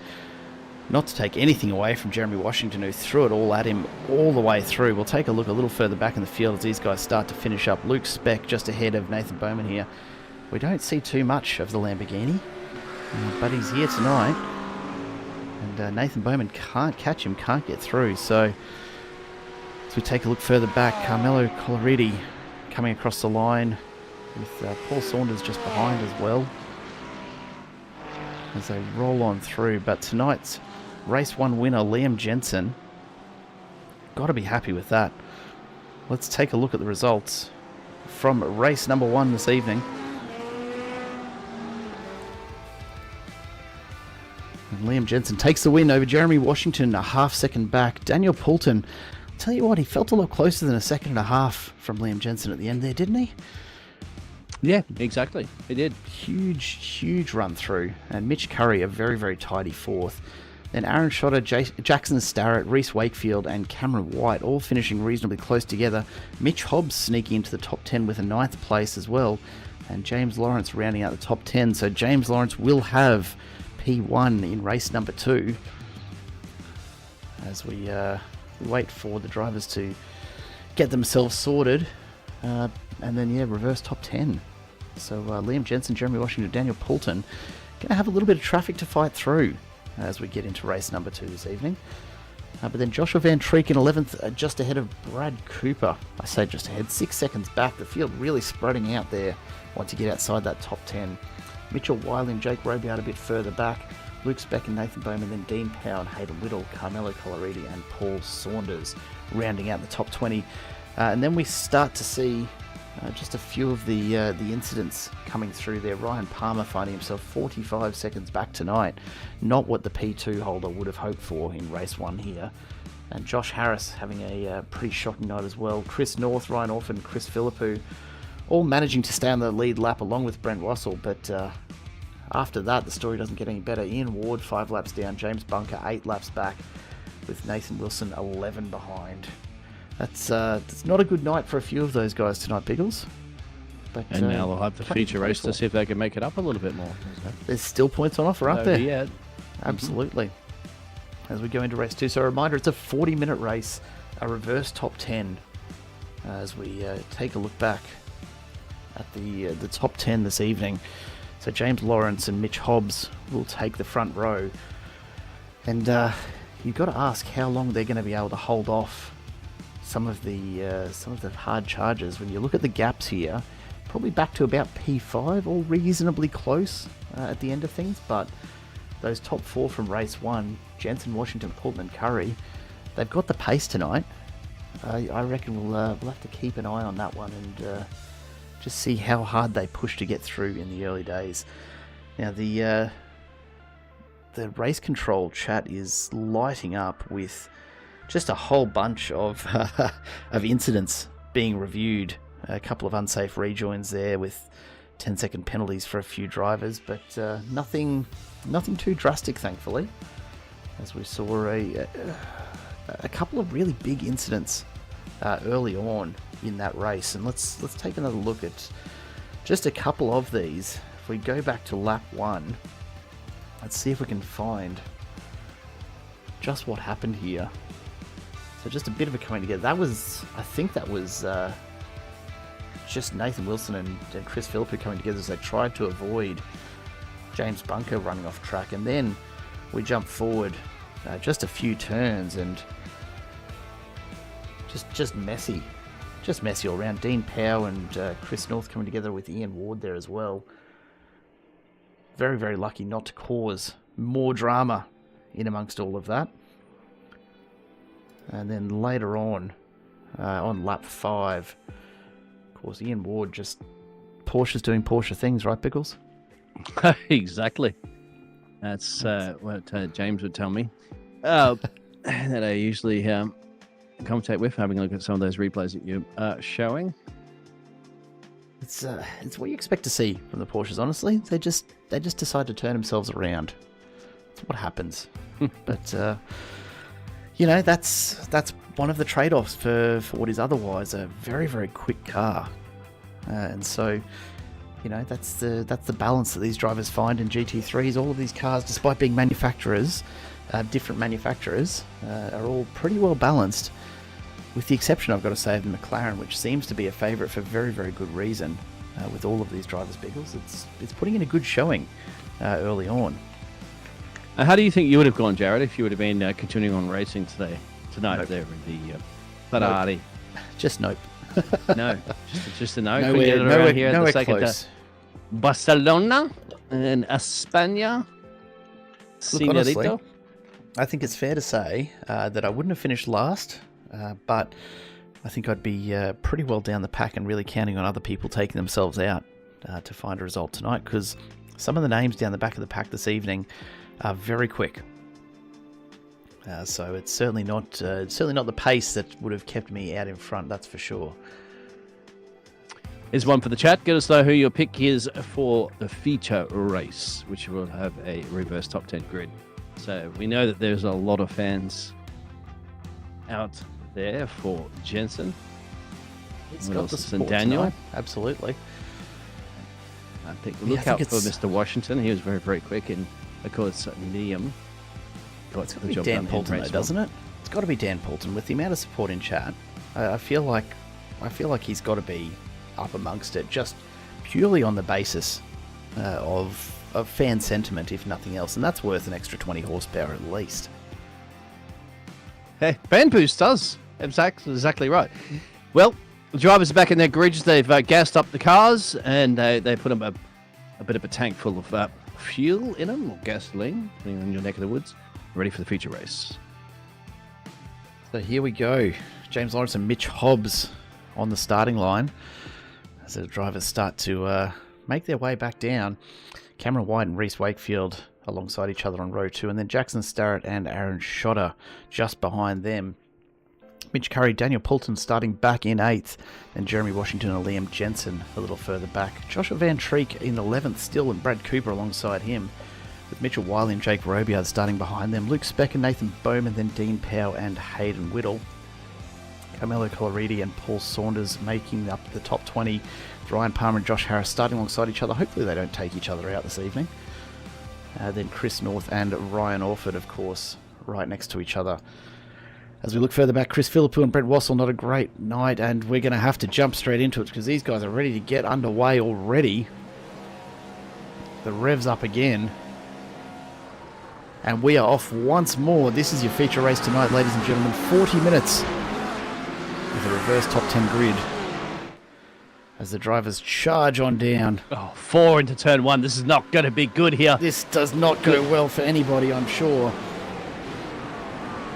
Not to take anything away from Jeremy Washington, who threw it all at him all the way through. We'll take a look a little further back in the field as these guys start to finish up. Luke Speck just ahead of Nathan Bowman here. We don't see too much of the Lamborghini, but he's here tonight. And Nathan Bowman can't catch him, can't get through. So as we take a look further back, Carmelo Coloridi coming across the line with Paul Saunders just behind as well, as they roll on through. But tonight's race 1 winner, Liam Jensen, got to be happy with that. Let's take a look at the results from race number 1 this evening. And Liam Jensen takes the win over Jeremy Washington, a half-second back. Daniel Poulton, I'll tell you what, he felt a lot closer than a second and a half from Liam Jensen at the end there, didn't he? Yeah, exactly. He did. Huge run through. And Mitch Curry, a very, very tidy 4th. Then Aaron Schotter, Jackson Starrett, Reese Wakefield and Cameron White all finishing reasonably close together. Mitch Hobbs sneaking into the top 10 with a 9th place as well. And James Lawrence rounding out the top 10. So James Lawrence will have P1 in race number 2. As we wait for the drivers to get themselves sorted. And then, yeah, reverse top 10. So Liam Jensen, Jeremy Washington, Daniel Poulton going to have a little bit of traffic to fight through as we get into race number 2 this evening. But then Joshua Van Treek in 11th, just ahead of Brad Cooper. I say just ahead, 6 seconds back. The field really spreading out there once you get outside that top 10. Mitchell Wiley and Jake Robiart a bit further back. Luke Speck and Nathan Bowman, then Dean Powell and Hayden Whittle, Carmelo Coloridi and Paul Saunders rounding out the top 20. And then we start to see just a few of the incidents coming through there. Ryan Palmer finding himself 45 seconds back tonight. Not what the P2 holder would have hoped for in race 1 here. And Josh Harris having a pretty shocking night as well. Chris North, Ryan Orphan, Chris Philippou, all managing to stay on the lead lap along with Brent Russell. But after that, the story doesn't get any better. Ian Ward, 5 laps down. James Bunker, 8 laps back, with Nathan Wilson 11 behind. That's not a good night for a few of those guys tonight, Biggles. But, and now they'll have the feature race to see if they can make it up a little bit more. There's still points on offer, aren't there? Yeah. Absolutely. As we go into race 2. So a reminder, it's a 40-minute race, a reverse top 10. As we take a look back at the top 10 this evening. So James Lawrence and Mitch Hobbs will take the front row. And you've got to ask how long they're going to be able to hold off some of the hard charges. When you look at the gaps here, probably back to about P5, all reasonably close at the end of things. But those top 4 from race 1, Jensen, Washington, Portman, Curry, they've got the pace tonight. I reckon we'll have to keep an eye on that one and just see how hard they push to get through in the early days. Now the race control chat is lighting up with just a whole bunch of incidents being reviewed. A couple of unsafe rejoins there with 10-second penalties for a few drivers, but nothing too drastic, thankfully. As we saw a couple of really big incidents early on in that race, and let's take another look at just a couple of these. If we go back to lap 1, let's see if we can find just what happened here. So just a bit of a coming together. I think that was just Nathan Wilson and Chris Philippou coming together as they tried to avoid James Bunker running off track. And then we jump forward just a few turns and just messy. Just messy all around. Dean Powell and Chris North coming together with Ian Ward there as well. Very, very lucky not to cause more drama in amongst all of that. And then later on lap 5, of course, Ian Ward just... Porsche's doing Porsche things, right, Pickles? Exactly. That's what James would tell me. That I usually commentate with, having a look at some of those replays that you're showing. It's what you expect to see from the Porsches, honestly. They just decide to turn themselves around. That's what happens. But that's one of the trade-offs for what is otherwise a very, very quick car. And so, that's the balance that these drivers find in GT3s. All of these cars, despite being different manufacturers, are all pretty well balanced, with the exception, I've got to say, of the McLaren, which seems to be a favourite for very, very good reason. With all of these drivers' Biggles, it's putting in a good showing early on. How do you think you would have gone, Jared, if you would have been continuing on racing tonight Nope. there in the Ferrari? Nope. Just nope. No, just a no. Nowhere, Couldn't get it around here at the Circuit de close. Barcelona in España. Look, honestly, Señorito. I think it's fair to say that I wouldn't have finished last, but I think I'd be pretty well down the pack and really counting on other people taking themselves out to find a result tonight, because some of the names down the back of the pack this evening are very quick. So it's certainly not the pace that would have kept me out in front, that's for sure. Here's one for the chat. Get us know who your pick is for the feature race, which will have a reverse top 10 grid. So we know that there's a lot of fans out there for Jensen. It's What got else the is support Daniel? tonight. Absolutely. I think Yeah, look I think out for it's- Mr. Washington. He was very, very quick, and of course Liam got It's got the to be job Dan done in Poulton, though, race doesn't it? It's got to be Dan Poulton with the amount of support in chat. I feel like he's got to be up amongst it, just purely on the basis of fan sentiment, if nothing else, and that's worth an extra 20 horsepower at least. Hey, fan boost does. Exactly right. Well, the drivers are back in their grids. They've gassed up the cars, and they put them a bit of a tank full of fuel in them or gasoline, depending on your neck of the woods. Ready for the feature race. So here we go. James Lawrence and Mitch Hobbs on the starting line as the drivers start to make their way back down. Cameron White and Reese Wakefield alongside each other on row 2, and then Jackson Starrett and Aaron Schotter just behind them. Mitch Curry, Daniel Poulton starting back in 8th, and Jeremy Washington and Liam Jensen a little further back. Joshua Van Treek in 11th still, and Brad Cooper alongside him, with Mitchell Wiley and Jake Robiard starting behind them. Luke Speck and Nathan Bowman, then Dean Powell and Hayden Whittle. Carmelo Coloridi and Paul Saunders making up the top 20. Ryan Palmer and Josh Harris starting alongside each other. Hopefully they don't take each other out this evening. Then Chris North and Ryan Orford, of course, right next to each other. As we look further back, Chris Philippou and Brent Wassell, not a great night, and we're going to have to jump straight into it because these guys are ready to get underway already. The rev's up again. And we are off once more. This is your feature race tonight, ladies and gentlemen. 40 minutes with a reverse top 10 grid as the drivers charge on down. Oh, 4 into turn 1. This is not going to be good here. This does not go well for anybody, I'm sure.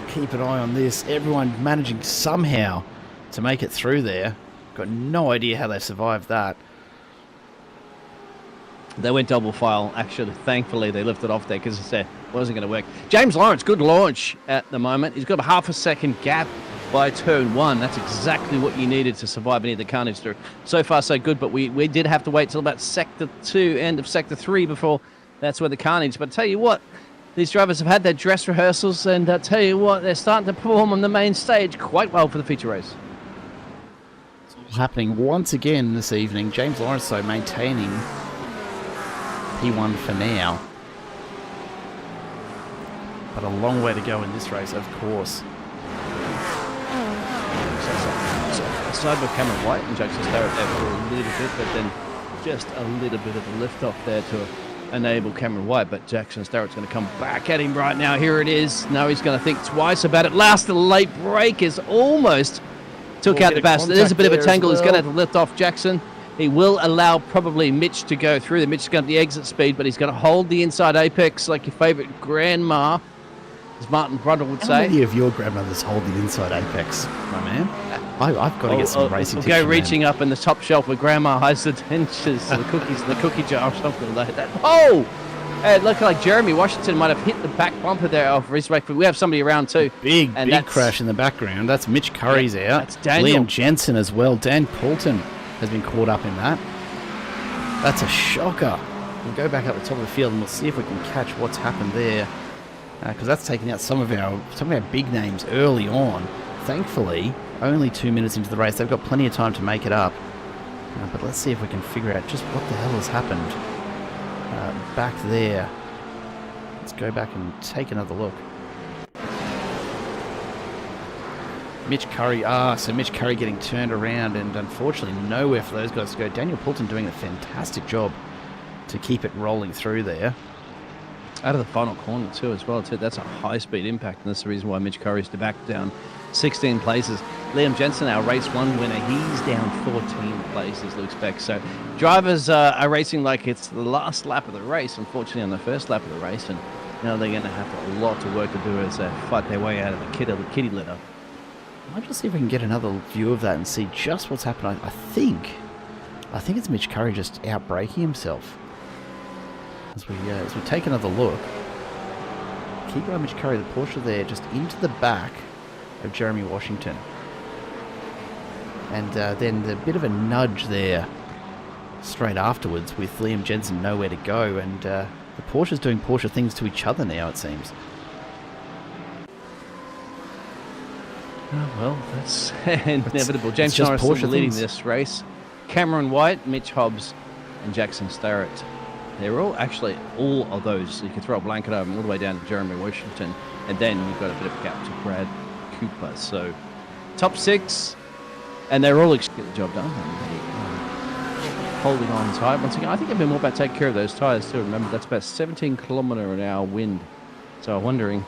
Keep an eye on this. Everyone managing somehow to make it through there. Got no idea how they survived that. They went double file. Actually, thankfully, they lifted off there because it wasn't going to work. James Lawrence, good launch at the moment. He's got a half a second gap by turn 1. That's exactly what you needed to survive any of the carnage. So far, so good, but we did have to wait till about Sector 2, end of Sector 3 before that's where the carnage. But I tell you what, these drivers have had their dress rehearsals, and I tell you what, they're starting to perform on the main stage quite well for the feature race. It's all happening once again this evening. James Lawrence, though, maintaining P1 for now. But a long way to go in this race, of course. Side with Cameron White and Jackson Starrett there for a little bit, but then just a little bit of a lift off there to enable Cameron White. But Jackson Starrett's going to come back at him right now. Here it is. Now he's going to think twice about it. Last late break is almost took out the bastard. There's a bit of a tangle. He's going to have to lift off Jackson. He will allow probably Mitch to go through. The Mitch's got the exit speed, but he's going to hold the inside apex like your favourite grandma, as Martin Brundle would say. How many of your grandmothers hold the inside apex, my man? I've got to get some racing tips. Go reaching up in the top shelf where Grandma hides the dentures, the cookies in the cookie jar or something like that. Oh! It looked like Jeremy Washington might have hit the back bumper there of Reese Wakefield. We have somebody around too. Big crash in the background. That's Mitch Curry's out. That's Daniel. Liam Jensen as well. Dan Poulton has been caught up in that. That's a shocker. We'll go back up the top of the field and we'll see if we can catch what's happened there. Because that's taking out some of our big names early on. Thankfully, only 2 minutes into the race. They've got plenty of time to make it up. But let's see if we can figure out just what the hell has happened back there. Let's go back and take another look. Mitch Curry, so Mitch Curry getting turned around, and unfortunately nowhere for those guys to go. Daniel Poulton doing a fantastic job to keep it rolling through there. Out of the final corner too as well. That's a high-speed impact, and that's the reason why Mitch Curry's to back down 16 places. Liam Jensen, our race 1 winner, he's down 14 places, Luke Speck. So drivers are racing like it's the last lap of the race, unfortunately on the first lap of the race, and now they're going to have a lot of work to do as they fight their way out of the kitty litter. I'll just see if we can get another view of that and see just what's happened. I think it's Mitch Curry just out-braking himself. As we take another look, keep Mitch Curry, the Porsche there, just into the back of Jeremy Washington. And then a bit of a nudge there straight afterwards with Liam Jensen nowhere to go. And the Porsche's doing Porsche things to each other now, it seems. Oh, well, that's inevitable. James Norris leading this race. Cameron White, Mitch Hobbs, and Jackson Starrett. They're all of those. You can throw a blanket over them all the way down to Jeremy Washington, and then you've got a bit of a gap to Brad Cooper. So, top 6, and they're all get the job done. Holding on tight once again. I think they've been more about taking care of those tyres too. Remember, that's about 17 km/h wind. So, I'm wondering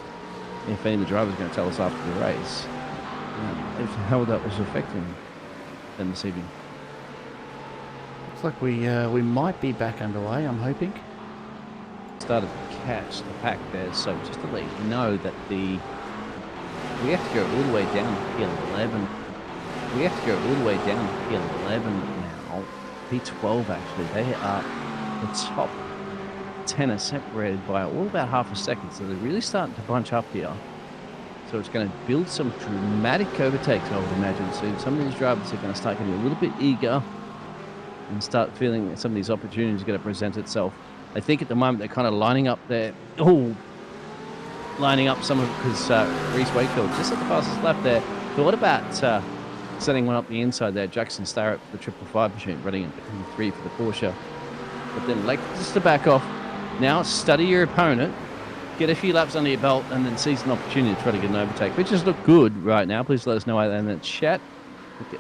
if any of the drivers are going to tell us after the race how that was affecting them this evening. Looks like we might be back underway, I'm hoping. started to catch the pack there. So just to let you know that we have to go all the way down to P11. We have to go all the way down to P11 now. P12 actually. They are the top 10 are separated by all about half a second. So they're really starting to bunch up here. So it's going to build some dramatic overtakes, I would imagine. So some of these drivers are going to start getting a little bit eager and start feeling that some of these opportunities are going to present itself. I think at the moment they're kind of lining up there. Lining up some of, because Reese Wakefield just at the fastest lap there. Thought about setting one up the inside there. Jackson Starrett for the 555 machine, running in 3 for the Porsche. But then like just to back off. Now study your opponent. Get a few laps under your belt and then seize an opportunity to try to get an overtake. Which just look good right now. Please let us know in the chat. Okay.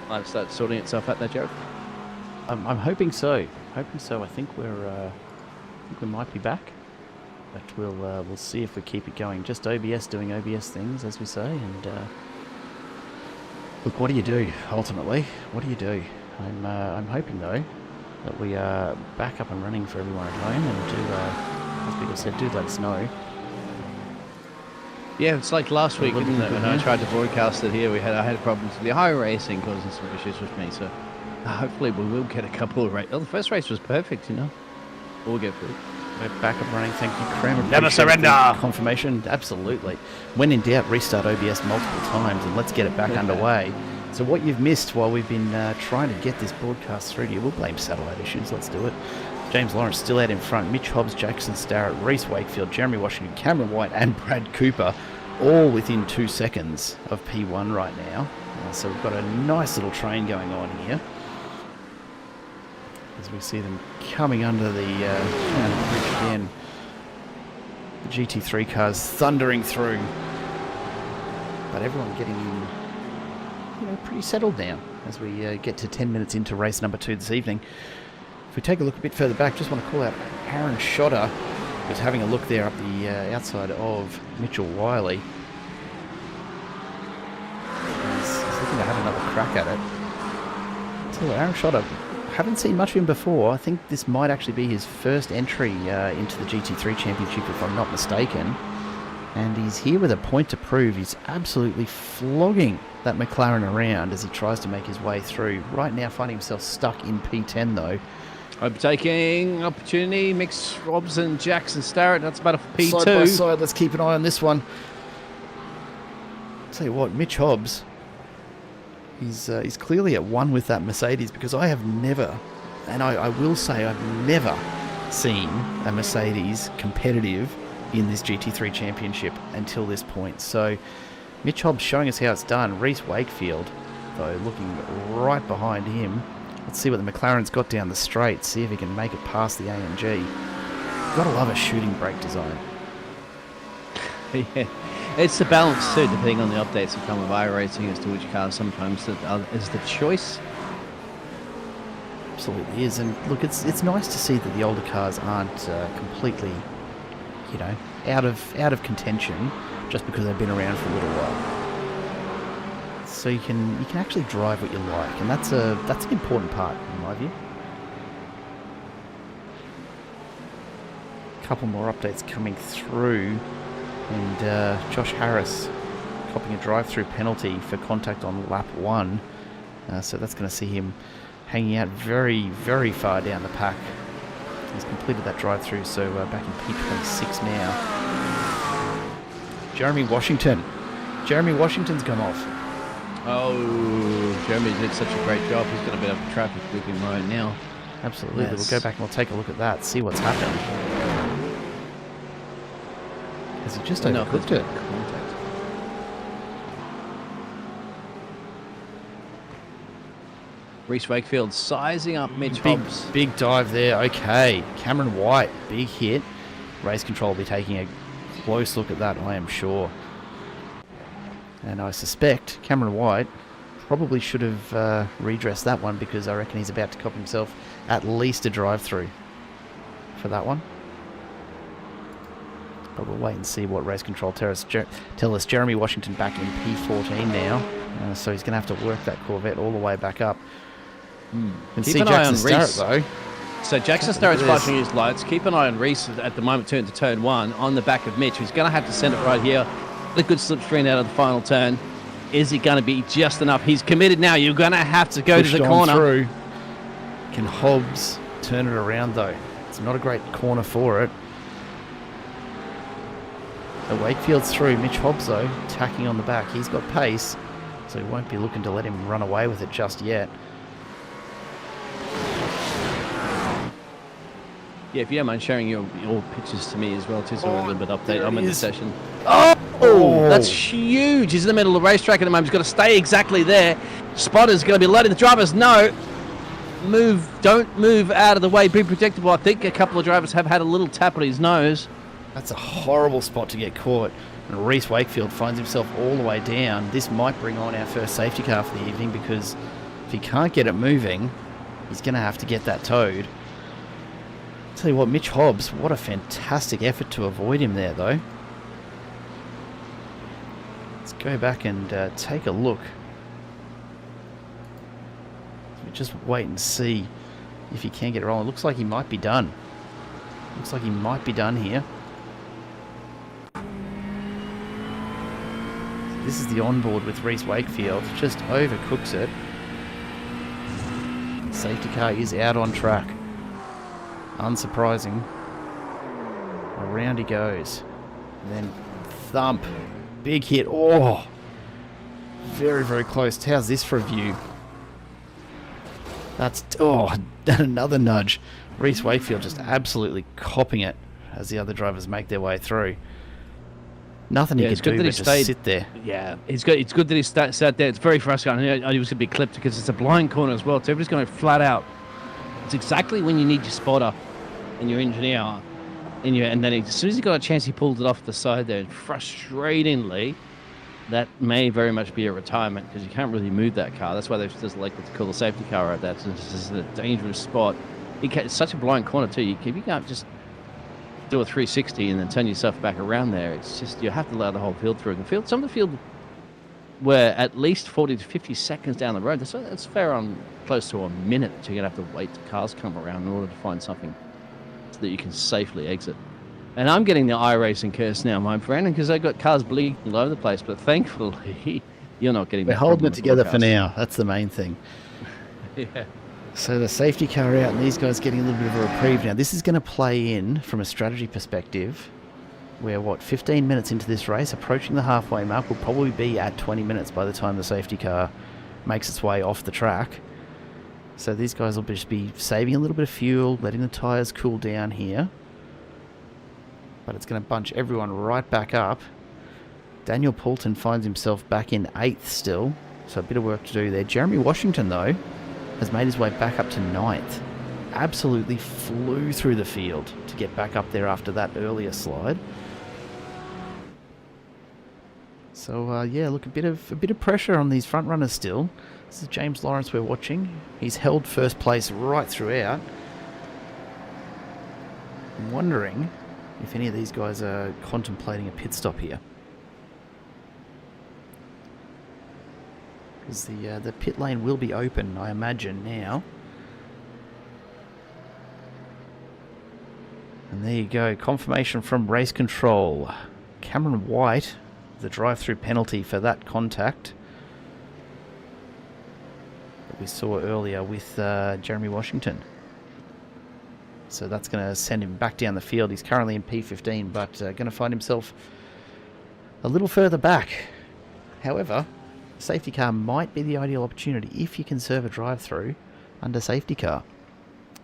Might start sorting itself out there, Jared. I'm hoping so. I think we might be back, but we'll see if we keep it going. Just OBS doing OBS things, as we say. And look, what do you do ultimately? What do you do? I'm hoping though that we are back up and running for everyone at home, and do, as people said, do let us know. Yeah, it's like last week, isn't it? When I tried to broadcast it here, I had problems with the iRacing causing some issues with me. So hopefully we will get a couple of races. Oh, the first race was perfect, you know. We'll get through. We're back up running. Thank you, Cram. Never surrender. Confirmation. Absolutely. When in doubt, restart OBS multiple times and let's get it back underway. So what you've missed while we've been trying to get this broadcast through to you, we'll blame satellite issues. Let's do it. James Lawrence still out in front. Mitch Hobbs, Jackson Starrett, Reese Wakefield, Jeremy Washington, Cameron White and Brad Cooper, all within 2 seconds of P1 right now. So we've got a nice little train going on here, as we see them coming under the bridge again. The GT3 cars thundering through, but everyone getting in, pretty settled now as we get to 10 minutes into race number 2 this evening. If we take a look a bit further back, just want to call out Aaron Schotter, who's having a look there up the outside of Mitchell Wiley. He's looking to have another crack at it. So Aaron Schotter, haven't seen much of him before. I think this might actually be his first entry into the GT3 Championship, if I'm not mistaken. And he's here with a point to prove. He's absolutely flogging that McLaren around as he tries to make his way through. Right now finding himself stuck in P10 though. Overtaking opportunity, Mix Robson, Jackson Starrett. That's about a P2. Side by side, let's keep an eye on this one. Tell you what, Mitch Hobbs, he's clearly at one with that Mercedes, because I have never, and I will say I've never seen a Mercedes competitive in this GT3 Championship until this point. So Mitch Hobbs showing us how it's done. Reese Wakefield, though, looking right behind him. Let's see what the McLaren's got down the straight, see if he can make it past the AMG. Gotta love a shooting brake design. Yeah, it's the balance too, depending on the updates that come with iRacing as to which car sometimes is the choice. Absolutely is, and look, it's nice to see that the older cars aren't completely, out of contention just because they've been around for a little while. So you can actually drive what you like, and that's an important part in my view. A couple more updates coming through, and Josh Harris copping a drive-through penalty for contact on lap 1. So that's going to see him hanging out very, very far down the pack. He's completed that drive-through, so back in P26 now. Jeremy Washington's come off. Oh, Jeremy did such a great job. He's got a bit of traffic with him right now. Absolutely. Yes. We'll go back and we'll take a look at that, see what's happened. Has he just overcooked it? Reese Wakefield sizing up Mitch Hobbs. Big dive there. Okay. Cameron White, big hit. Race Control will be taking a close look at that, I am sure. And I suspect Cameron White probably should have redressed that one, because I reckon he's about to cop himself at least a drive-through for that one. But we'll wait and see what Race Control tell us. Jeremy Washington back in P14 now. So he's going to have to work that Corvette all the way back up. Keep see an Jackson eye on Reese. Though. So Jackson Starrett's flashing his lights. Keep an eye on Reese at the moment, turn to turn 1 on the back of Mitch. He's going to have to send it right here. A good slipstream out of the final turn. Is it going to be just enough? He's committed now. You're going to have to go to the corner. Through. Can Hobbs turn it around though? It's not a great corner for it. The Wakefield's through. Mitch Hobbs though, tacking on the back. He's got pace, so he won't be looking to let him run away with it just yet. Yeah, if you don't mind sharing your pictures to me as well, too, so we're a little bit updated. I'm in the session. Oh, that's huge. He's in the middle of the racetrack at the moment. He's got to stay exactly there. Spotter's going to be letting the drivers know. Don't move out of the way. Be predictable. I think a couple of drivers have had a little tap on his nose. That's a horrible spot to get caught. And Reese Wakefield finds himself all the way down. This might bring on our first safety car for the evening, because if he can't get it moving, he's going to have to get that towed. Tell you what, Mitch Hobbs, what a fantastic effort to avoid him there, though. Let's go back and take a look. Just wait and see if he can get it rolling. It looks like he might be done. Looks like he might be done here. This is the onboard with Reese Wakefield. Just overcooks it. Safety car is out on track. Unsurprising. Around he goes. And then thump. Big hit. Oh! Very, very close. How's this for a view? That's... Oh, another nudge. Reese Wakefield just absolutely copping it as the other drivers make their way through. Nothing he could do but just sit there. Yeah, it's good that he sat there. It's very frustrating. I knew he was going to be clipped because it's a blind corner as well. So everybody's going flat out. It's exactly when you need your spotter and your engineer. And then as soon as he got a chance, he pulled it off the side there. And frustratingly, that may very much be a retirement, because you can't really move that car. That's why they've just elected to call the safety car right there. This is a dangerous spot. It's such a blind corner too. You can't just do a 360 and then turn yourself back around there. It's just, you have to allow the whole field through. Some of the field were at least 40 to 50 seconds down the road. That's fair on close to a minute that you're going to have to wait till cars come around in order to find something so that you can safely exit. And I'm getting the iRacing curse now, my friend, because I've got cars bleeding all over the place, but thankfully you're not getting that. We're holding it together for now. That's the main thing. Yeah. So the safety car out, and these guys getting a little bit of a reprieve now. This is going to play in from a strategy perspective. We're, 15 minutes into this race, approaching the halfway mark. We'll probably be at 20 minutes by the time the safety car makes its way off the track. So these guys will just be saving a little bit of fuel, letting the tyres cool down here. But it's going to bunch everyone right back up. Daniel Poulton finds himself back in 8th still, so a bit of work to do there. Jeremy Washington, though, has made his way back up to 9th. Absolutely flew through the field to get back up there after that earlier slide. So yeah, look, a bit of pressure on these front runners still. This is James Lawrence we're watching. He's held first place right throughout. I'm wondering if any of these guys are contemplating a pit stop here. Because the pit lane will be open, I imagine, now. And there you go, confirmation from race control. Cameron White, the drive-through penalty for that contact that we saw earlier with Jeremy Washington. So that's going to send him back down the field. He's currently in P15, but going to find himself a little further back. However, safety car might be the ideal opportunity if you can serve a drive-through under safety car.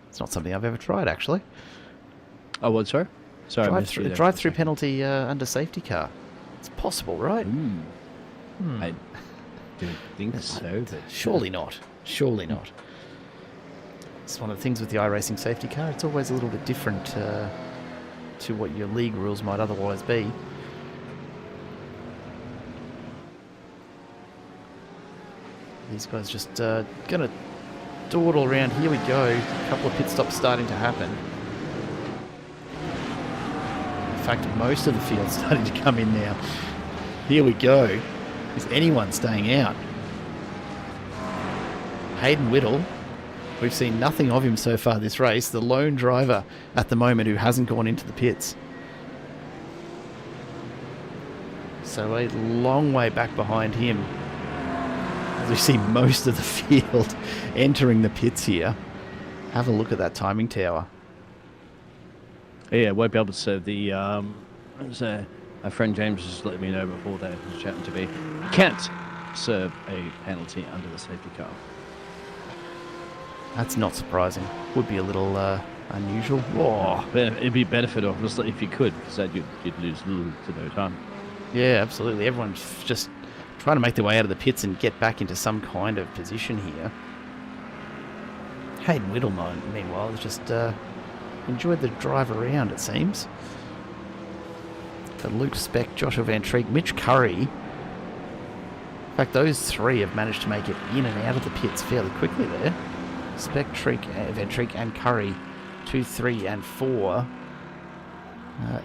It's not something I've ever tried, actually. Oh, what, sorry? Sorry, drive-through penalty under safety car. It's possible, right? I don't think so. But surely not. Surely not. It's one of the things with the iRacing safety car. It's always a little bit different to what your league rules might otherwise be. These guys just going to dawdle around. Here we go. A couple of pit stops starting to happen. In fact, most of the field's starting to come in now. Here we go. Is anyone staying out? Hayden Whittle We've seen nothing of him so far this race. The lone driver at the moment who hasn't gone into the pits. So a long way back behind him. As we see most of the field entering the pits here. Have a look at that timing tower. Yeah, won't be able to serve the... my friend James just let me know before they was chatting to me. Can't serve a penalty under the safety car. That's not surprising. Would be a little unusual. Oh, it'd be benefit obviously if you could, because you'd lose little to no time. Yeah, absolutely. Everyone's just trying to make their way out of the pits and get back into some kind of position here. Hayden Whittle, meanwhile, has just enjoyed the drive around, it seems. But Luke Speck, Joshua Van Treek, Mitch Curry. In fact, those three have managed to make it in and out of the pits fairly quickly there. Speck, Van Treek and Curry, 2, 3 and 4.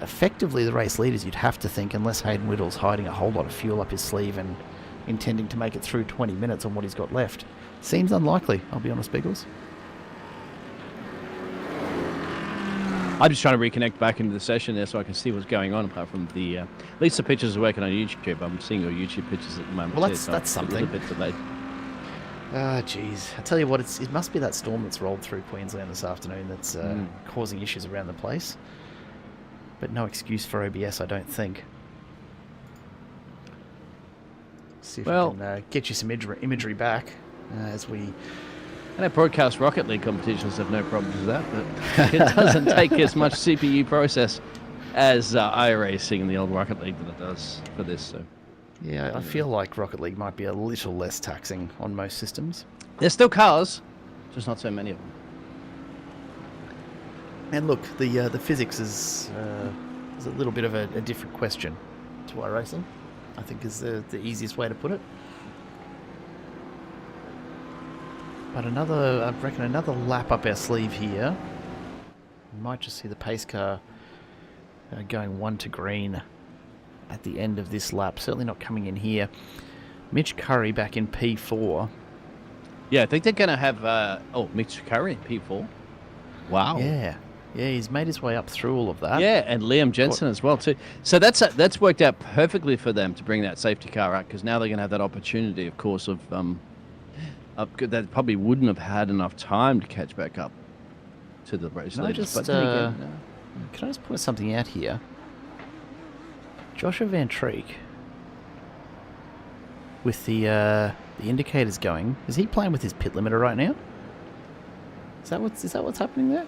Effectively the race leaders, you'd have to think, unless Hayden Whittle's hiding a whole lot of fuel up his sleeve and intending to make it through 20 minutes on what he's got left. Seems unlikely, I'll be honest, Biggles. I'm just trying to reconnect back into the session there so I can see what's going on, apart from the... at least the pictures are working on YouTube. I'm seeing your YouTube pictures at the moment. Well, that's something. A little bit delayed. Ah, jeez. I tell you what, it must be that storm that's rolled through Queensland this afternoon that's causing issues around the place. But no excuse for OBS, I don't think. See if we can get you some imagery back as we... And our broadcast Rocket League competitions have no problems with that, but it doesn't take as much CPU process as iRacing in the old Rocket League that it does for this. So, yeah, I feel like Rocket League might be a little less taxing on most systems. There's still cars, just not so many of them. And look, the physics is a little bit of a different question to iRacing, I think is the easiest way to put it. But I reckon another lap up our sleeve here. We might just see the pace car going 1 to green at the end of this lap. Certainly not coming in here. Mitch Curry back in P4. Yeah, I think they're going to have... Mitch Curry in P4. Wow. Yeah, he's made his way up through all of that. Yeah, and Liam Jensen as well, too. So that's worked out perfectly for them to bring that safety car out, because now they're going to have that opportunity, of course, of... they probably wouldn't have had enough time to catch back up to the race leaders. But then again, can I just point something out here? Joshua Van Treek, with the indicators going, is he playing with his pit limiter right now? Is that what's happening there?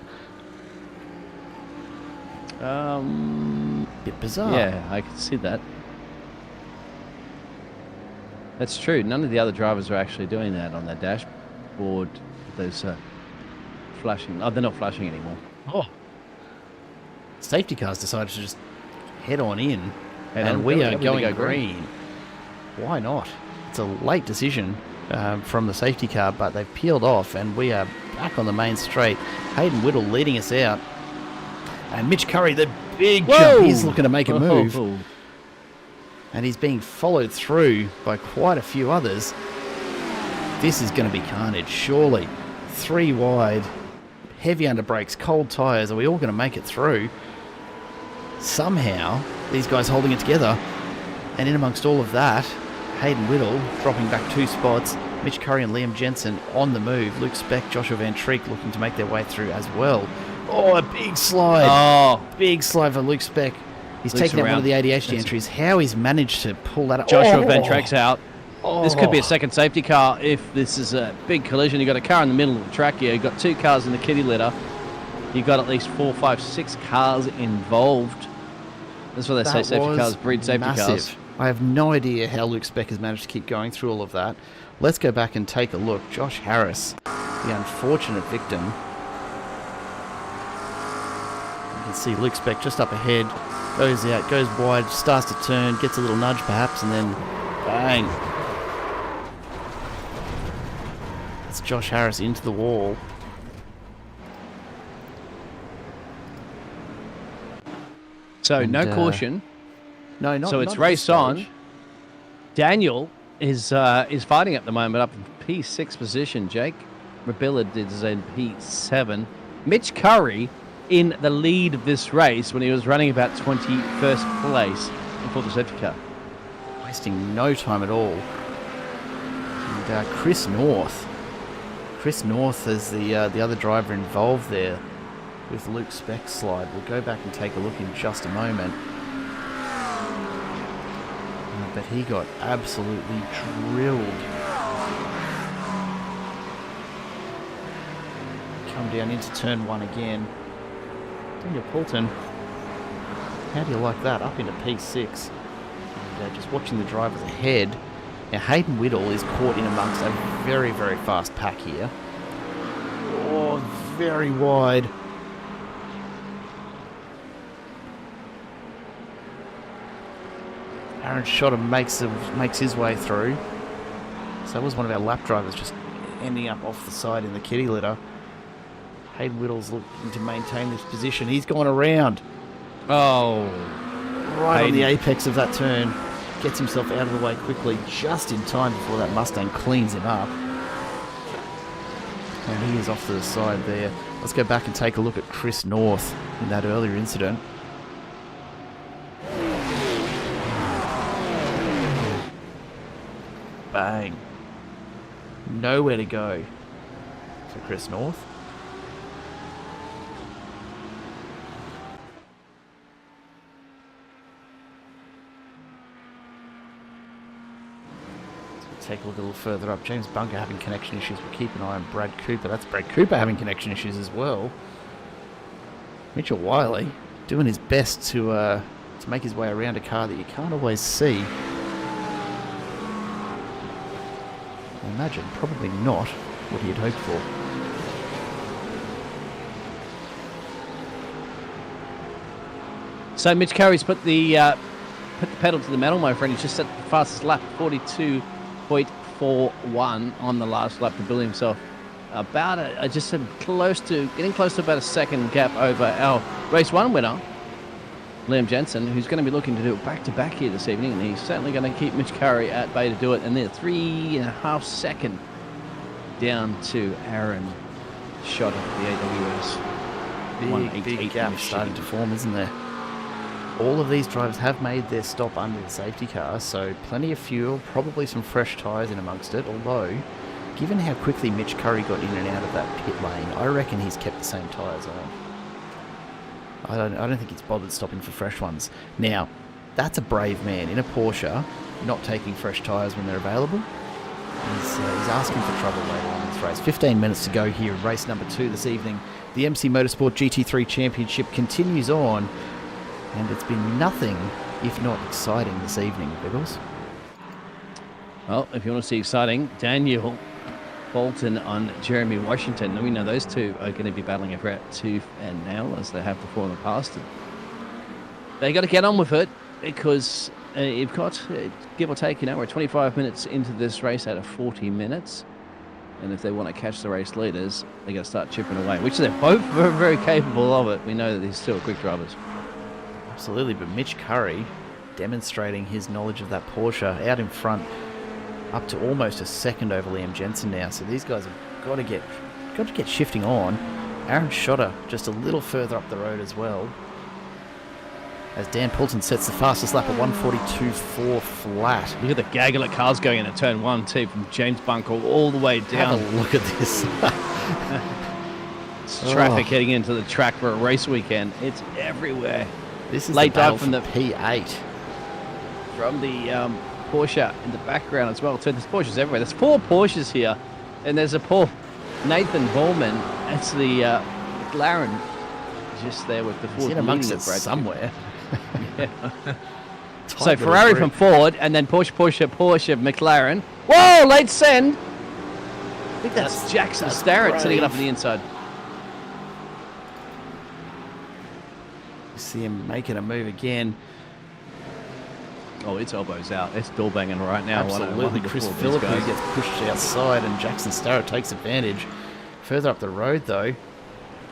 Bit bizarre. Yeah, I can see that. That's true. None of the other drivers are actually doing that on their dashboard. Those flashing. Oh, they're not flashing anymore. Oh. Safety cars decided to just head on in, and we are going green. Why not? It's a late decision from the safety car, but they've peeled off, and we are back on the main straight. Hayden Whittle leading us out. And Mitch Curry, the big jump. He's looking to make a move. And he's being followed through by quite a few others. This is going to be carnage, surely. 3 wide, heavy under brakes, cold tyres. Are we all going to make it through? Somehow, these guys holding it together. And in amongst all of that, Hayden Whittle dropping back 2 spots. Mitch Curry and Liam Jensen on the move. Luke Speck, Joshua Van Treek looking to make their way through as well. Oh, a big slide. Oh, big slide for Luke Speck. He's taken out one of the ADHD entries. How he's managed to pull that up. Joshua Van Treek's out. This could be a second safety car if this is a big collision. You've got a car in the middle of the track here. You've got 2 cars in the kitty litter. You've got at least 4, 5, 6 cars involved. That's why they say safety cars breed safety cars. I have no idea how Luke Speck has managed to keep going through all of that. Let's go back and take a look. Josh Harris, the unfortunate victim. You can see Luke Speck just up ahead. Goes out, goes wide, starts to turn, gets a little nudge perhaps, and then bang. It's Josh Harris into the wall. So no caution. No, not. So it's race on. Daniel is fighting at the moment up in P6 position, Jake. Rebilla is in P7. Mitch Curry in the lead of this race when he was running about 21st place before the safety car. Wasting no time at all. And Chris North is the other driver involved there with Luke Speck's slide. We'll go back and take a look in just a moment. But he got absolutely drilled. Come down into turn 1 again. Daniel Poulton, how do you like that? Up into P6. And just watching the drivers ahead. Now Hayden Whittle is caught in amongst a very, very fast pack here. Oh, very wide. Aaron Schotter makes his way through. So that was one of our lap drivers just ending up off the side in the kitty litter. Hayden Whittle's looking to maintain this position. He's gone around. Oh. Right on the apex of that turn. Gets himself out of the way quickly, just in time before that Mustang cleans him up. And he is off to the side there. Let's go back and take a look at Chris North in that earlier incident. Bang. Nowhere to go for Chris North. Take a look a little further up. James Bunker having connection issues. We'll keep an eye on Brad Cooper. That's Brad Cooper having connection issues as well. Mitchell Wiley doing his best to make his way around a car that you can't always see. I imagine probably not what he had hoped for. So Mitch Curry's put the pedal to the metal, my friend. He's just set the fastest lap, 42.41 on the last lap to build himself about getting close to about a second gap over our race 1 winner, Liam Jensen, who's going to be looking to do it back-to-back here this evening, and he's certainly going to keep Mitch Curry at bay to do it. And they're 3.5 seconds down to Aaron Shot of the AWS. Big gap starting to form, isn't there? All of these drivers have made their stop under the safety car, so plenty of fuel, probably some fresh tyres in amongst it, although, given how quickly Mitch Curry got in and out of that pit lane, I reckon he's kept the same tyres on. I don't think he's bothered stopping for fresh ones. Now, that's a brave man in a Porsche, not taking fresh tyres when they're available. He's asking for trouble later on in this race. 15 minutes to go here in race number 2 this evening. The MC Motorsport GT3 Championship continues on, and it's been nothing if not exciting this evening, Biggles. Well, if you want to see exciting, Daniel Bolton on Jeremy Washington. We know those two are going to be battling it out tooth and nail as they have before in the past. They got to get on with it because you've got, give or take, we're 25 minutes into this race out of 40 minutes. And if they want to catch the race leaders, they got to start chipping away, which they're both very, very capable of it. We know that they're still quick drivers. Absolutely, but Mitch Curry demonstrating his knowledge of that Porsche out in front, up to almost a second over Liam Jensen now. So these guys have got to get shifting on. Aaron Schotter just a little further up the road as well, as Dan Poulton sets the fastest lap at 1:42.4 flat. Look at the gaggle of cars going into turn 1 too, from James Bunker all the way down. Have a look at this. It's traffic heading into the track for a race weekend. It's everywhere. This is late the battle dive from the P8. From the Porsche in the background as well. So there's Porsches everywhere. There's 4 Porsches here, and there's a poor Nathan Bowman. That's the McLaren just there with the Ford. He's in amongst it somewhere. Yeah. So Ferrari from Ford, and then Porsche, McLaren. Whoa, late send. I think that's Jackson Starrett sitting it up on the inside. You see him making a move again. Oh, it's elbows out. It's door banging right now. Absolutely. Chris Philippi gets pushed outside, and Jackson Starrett takes advantage. Further up the road, though,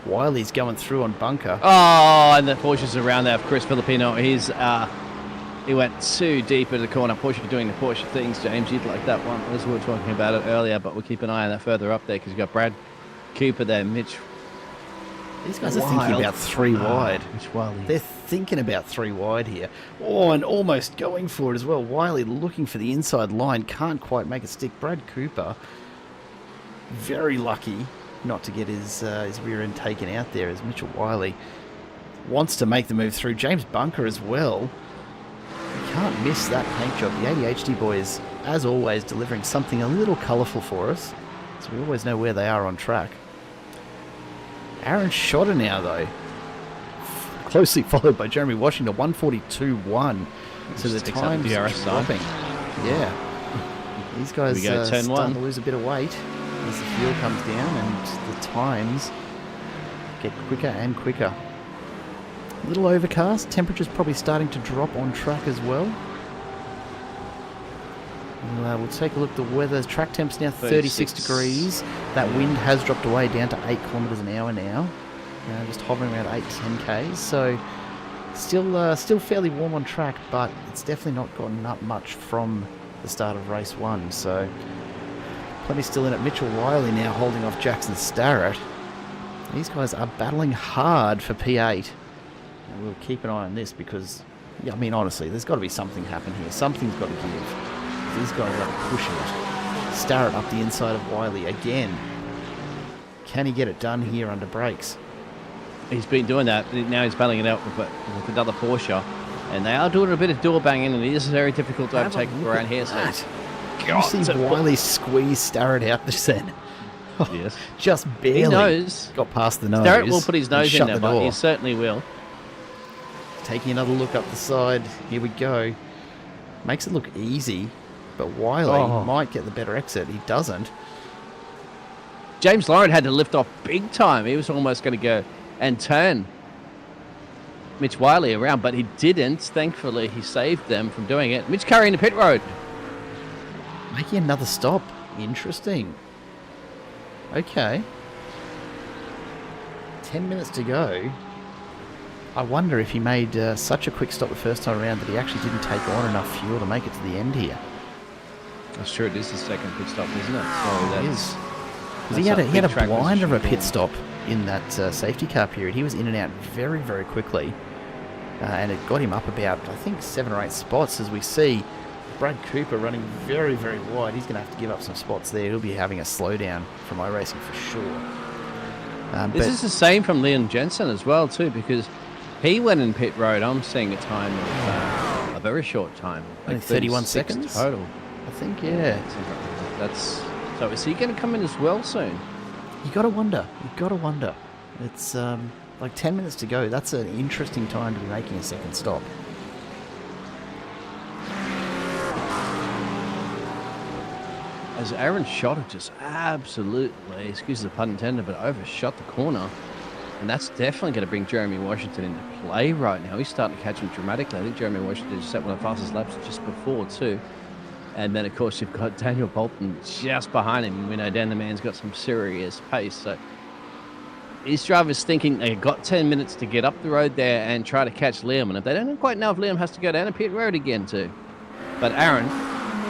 Wiley's going through on Bunker. Oh, and the Porsche's around there. Chris Filipino, he's He went too deep into the corner. Porsche doing the Porsche things, James. You'd like that one, as we were talking about it earlier, but we'll keep an eye on that further up there because you've got Brad Cooper there, Mitch. These guys are thinking about 3 wide. Mitch Wiley. They're thinking about 3 wide here. Oh, and almost going for it as well. Wiley looking for the inside line. Can't quite make it stick. Brad Cooper, very lucky not to get his rear end taken out there as Mitchell Wiley wants to make the move through. James Bunker as well. You can't miss that paint job. The ADHD boys, as always, delivering something a little colourful for us, so we always know where they are on track. Aaron Schotter now, though, closely followed by Jeremy Washington, 142.1. So the time's dropping. Yeah. These guys are starting to lose a bit of weight as the fuel comes down and the times get quicker and quicker. A little overcast. Temperature's probably starting to drop on track as well. We'll take a look at the weather. Track temps now 36 degrees. That wind has dropped away down to 8 kilometres an hour now. Just hovering around 8 to 10 k's. So still fairly warm on track, but it's definitely not gotten up much from the start of race 1. So plenty still in it. Mitchell Wiley now holding off Jackson Starrett. These guys are battling hard for P8. And we'll keep an eye on this because, yeah, I mean, honestly, there's got to be something happen here. Something's got to give. These guys are pushing it. Starrett up the inside of Wiley again. Can he get it done here under brakes? He's been doing that. Now he's battling it out with another Porsche. And they are doing a bit of door banging, and it is very difficult to overtake around here. So you see Wiley squeeze Starrett out this end. Yes. Just barely he knows. Got past the nose. Starrett will put his nose in there, but he certainly will. Taking another look up the side. Here we go. Makes it look easy. But Wiley might get the better exit. He doesn't. James Lauren had to lift off big time. He was almost going to go and turn Mitch Wiley around, but he didn't. Thankfully, he saved them from doing it. Mitch Curry in the pit road. Making another stop. Interesting. Okay. 10 minutes to go. I wonder if he made such a quick stop the first time around that he actually didn't take on enough fuel to make it to the end here. That's true. It is the second pit stop, isn't it? So it is. Because he had a blinder of a pit stop in that safety car period. He was in and out very, very quickly. And it got him up about, I think, 7 or 8 spots as we see Brad Cooper running very, very wide. He's going to have to give up some spots there. He'll be having a slowdown from iRacing for sure. This is the same from Liam Jensen as well, too, because he went in pit road. I'm seeing a time of a very short time. Like 31 seconds? Total. I think, yeah. So is he going to come in as well soon? You got to wonder. It's like 10 minutes to go. That's an interesting time to be making a second stop. As Aaron Schotter just absolutely, excuse the pun intended, but overshot the corner. And that's definitely going to bring Jeremy Washington into play right now. He's starting to catch him dramatically. I think Jeremy Washington just set one of the fastest laps just before, too. And then, of course, you've got Daniel Bolton just behind him. We know Dan the man's got some serious pace. So these drivers thinking they've got 10 minutes to get up the road there and try to catch Liam. And if they don't quite know if Liam has to go down a pit road again, too. But Aaron,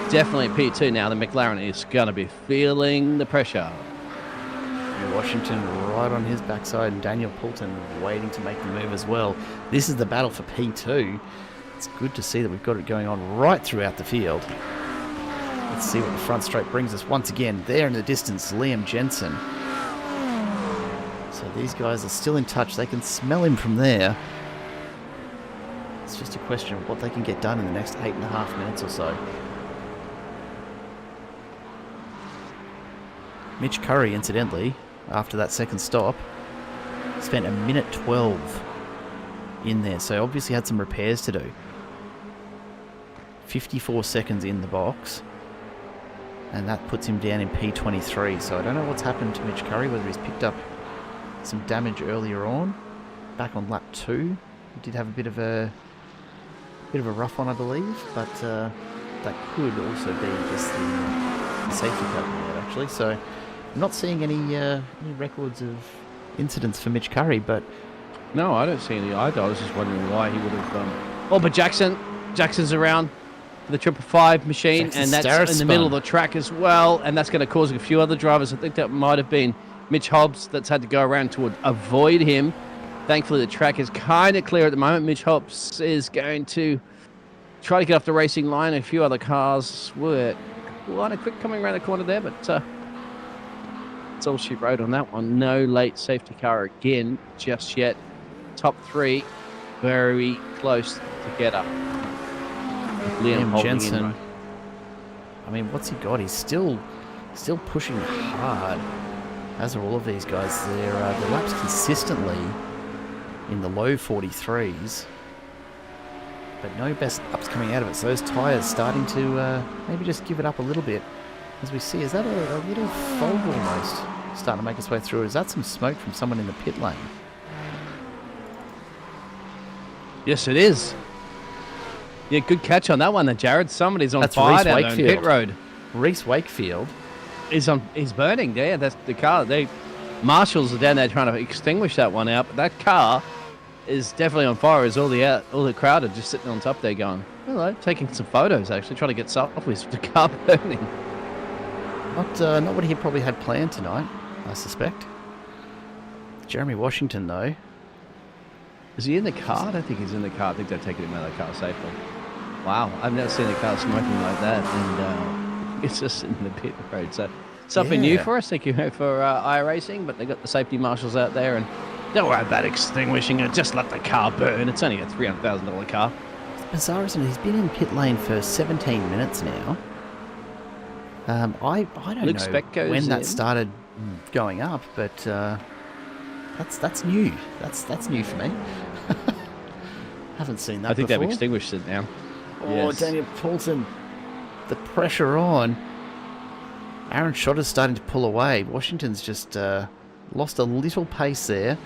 definitely P2 now. The McLaren is going to be feeling the pressure. Washington right on his backside, and Daniel Poulton waiting to make the move as well. This is the battle for P2. It's good to see that we've got it going on right throughout the field. Let's see what the front straight brings us. Once again, there in the distance, Liam Jensen. So these guys are still in touch. They can smell him from there. It's just a question of what they can get done in the next 8.5 minutes or so. Mitch Curry, incidentally, after that second stop, spent 1:12 in there. So obviously had some repairs to do. 54 seconds in the box. And that puts him down in P23. So I don't know what's happened to Mitch Curry, whether he's picked up some damage earlier on. Back on lap 2. He did have a bit of a rough one, I believe. But that could also be just the safety car actually. So I'm not seeing any records of incidents for Mitch Curry, but... No, I don't see any either. I was just wondering why he would have... Oh, but Jackson Jackson's around for the 555 machine, Jackson and that's Starrett in the middle of spun. the track as well, and that's going to cause a few other drivers. I think that might have been Mitch Hobbs that's had to go around to avoid him. Thankfully, the track is kind of clear at the moment. Mitch Hobbs is going to try to get off the racing line. A few other cars were kind of quick coming around the corner there, but that's all she wrote on that one. No late safety car again just yet. Top 3 very close together. Liam Jensen. I mean, what's he got? He's still pushing hard, as are all of these guys. Their laps consistently in the low 43s, but no best ups coming out of it. So those tyres starting to maybe just give it up a little bit. As we see, is that a little fog almost starting to make its way through? Is that some smoke from someone in the pit lane? Yes, it is. Yeah, good catch on that one, there, Jared. Somebody's on That's fire Reece down there on Wakefield. pit road. Reece Wakefield. He's burning. Yeah, that's the car. Marshals are down there trying to extinguish that one out, but that car is definitely on fire. As all the crowd are just sitting on top there going, hello, taking some photos actually, trying to get selfies with the car burning. Not what he probably had planned tonight, I suspect. Jeremy Washington, though. Is he in the car? I don't think he's in the car. I think they're taking him out of the car safely. Wow, I've never seen a car smoking like that, and it's just in the pit road. So something new for us. Thank you for iRacing, but they got the safety marshals out there, and don't worry about extinguishing it. Just let the car burn. It's only a $300,000 car. It's bizarre, isn't it? He's been in pit lane for 17 minutes now. I don't know when that started going up, but that's new. That's new for me. Haven't seen that. I think before. they've extinguished it now. Oh, yes. Daniel Poulton, the pressure on. Aaron Schotter's starting to pull away. Washington's just lost a little pace there,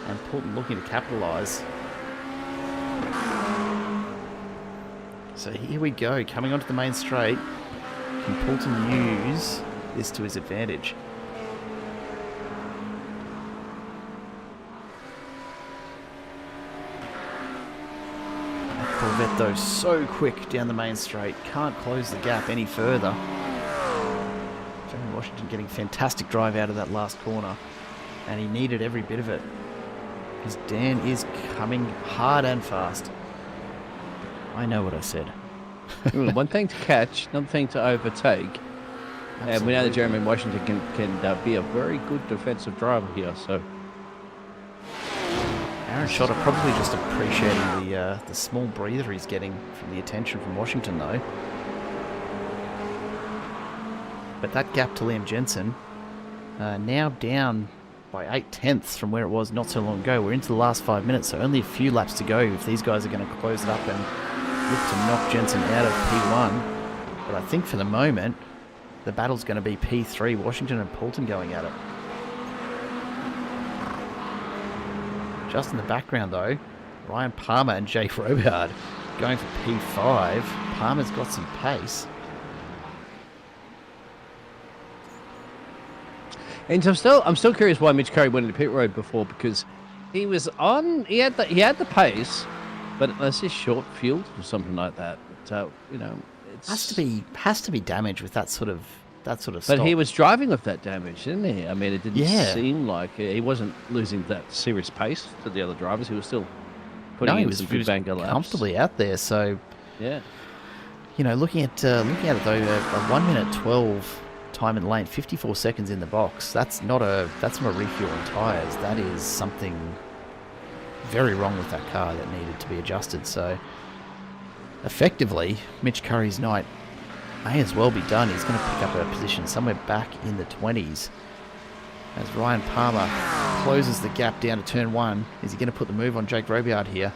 and Poulton looking to capitalise. So here we go, coming onto the main straight. Can Poulton use this to his advantage? That Corvette, though, so quick down the main straight. Can't close the gap any further. Jeremy Washington getting fantastic drive out of that last corner. And he needed every bit of it. Because Dan is coming hard and fast. I know what I said. One thing to catch, another thing to overtake. Absolutely. And we know that Jeremy Washington can be a very good defensive driver here. So Aaron Schotter probably just appreciating the small breather he's getting from the attention from Washington, though. But that gap to Liam Jensen, now down by 8/10 from where it was not so long ago. We're into the last 5 minutes, so only a few laps to go if these guys are going to close it up and look to knock Jensen out of P1. But I think for the moment, the battle's going to be P3, Washington and Poulton going at it. Just in the background, though, Ryan Palmer and Jake Robard going for P5. Palmer's got some pace. And I'm still curious why Mitch Curry went into pit road before, because he was on. He had the pace, but unless he's short fueled or something like that. So it's has to be damage with that sort of stop. But he was driving with that damage, didn't he? I mean, it didn't seem like he wasn't losing that serious pace to the other drivers. He was still putting in some good banger laps. Comfortably out there. So yeah, looking at it though, a 1:12 time in the lane, 54 seconds in the box. That's not refueling tyres. That is something very wrong with that car that needed to be adjusted. So effectively, Mitch Curry's night may as well be done. He's going to pick up a position somewhere back in the 20s as Ryan Palmer closes the gap down to turn 1. Is he going to put the move on Jake Robillard here?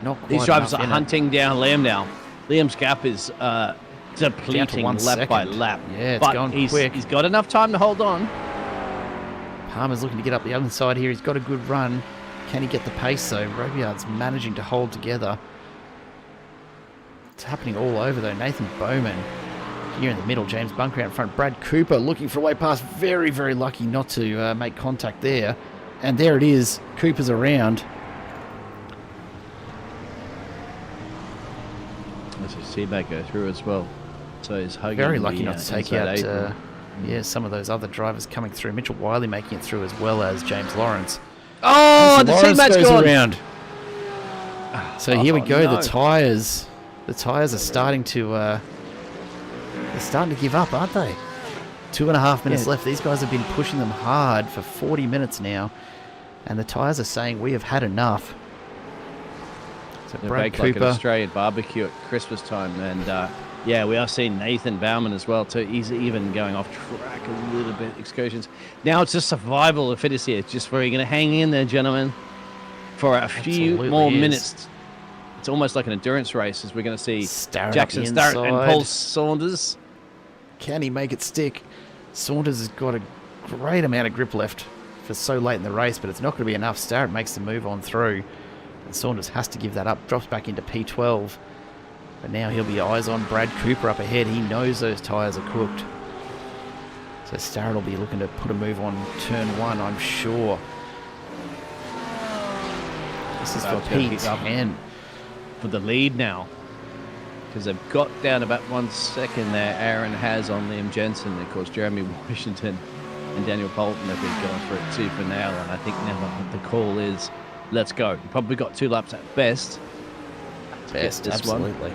Not quite. These drivers are hunting down Liam now. Liam's gap is depleting lap by lap. Yeah, it's going quick. He's got enough time to hold on. Palmer's looking to get up the other side here. He's got a good run. Can he get the pace, though? Robillard's managing to hold together. It's happening all over, though. Nathan Bowman here in the middle. James Bunker out in front. Brad Cooper looking for a way past. Very, very lucky not to make contact there. And there it is. Cooper's around. There's a teammate go through as well. So he's hugging. Very lucky not to take out some of those other drivers coming through. Mitchell Wiley making it through as well as James Lawrence. Oh, the teammate's gone around. So here we go. No. The tyres are starting to give up, aren't they? 2.5 minutes left. These guys have been pushing them hard for 40 minutes now, and the tyres are saying we have had enough. So Brad Cooper, like an Australian barbecue at Christmas time, and yeah, we are seeing Nathan Bauman as well too. He's even going off track a little bit, excursions. Now it's just survival of fittest here. It's just where you're going to hang in there, gentlemen, for a few more minutes. It's almost like an endurance race as we're going to see Jackson Starrett and Paul Saunders. Can he make it stick? Saunders has got a great amount of grip left for so late in the race, but it's not going to be enough. Starrett makes the move on through, and Saunders has to give that up, drops back into P12. But now he'll be eyes on Brad Cooper up ahead. He knows those tyres are cooked. So Starrett will be looking to put a move on turn 1, I'm sure. This is for P10. For the lead now. Because they've got down about 1 second there. Aaron has on Liam Jensen. And of course, Jeremy Washington and Daniel Bolton have been going for it too for now. And I think now the call is, let's go. You've probably got 2 laps at best. Absolutely.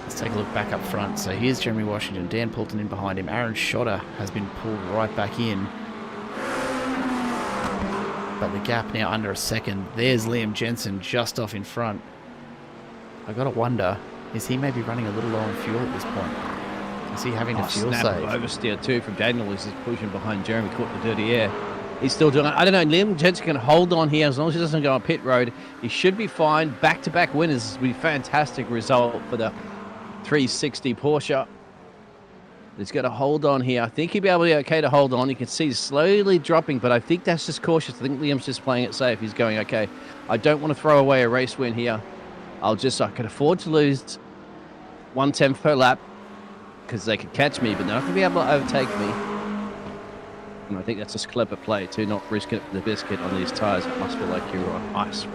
Let's take a look back up front. So here's Jeremy Washington, Dan Poulton in behind him. Aaron Schotter has been pulled right back in. But the gap now under a second. There's Liam Jensen just off in front. I got to wonder, is he maybe running a little low on fuel at this point? Is he having a fuel save? Oversteer too from Daniel. He's just pushing behind Jeremy, caught the dirty air. He's still doing it. I don't know. Liam Jensen can hold on here as long as he doesn't go on pit road. He should be fine. Back-to-back winners would be a fantastic result for the 360 Porsche. He's got to hold on here. I think he'll be able to be okay to hold on. You can see he's slowly dropping, but I think that's just cautious. I think Liam's just playing it safe. He's going, okay, I don't want to throw away a race win here. I can afford to lose 1/10 per lap because they could catch me, but they're not going to be able to overtake me. And I think that's a clever play to not risk it for the biscuit on these tyres. It must feel like you're on ice.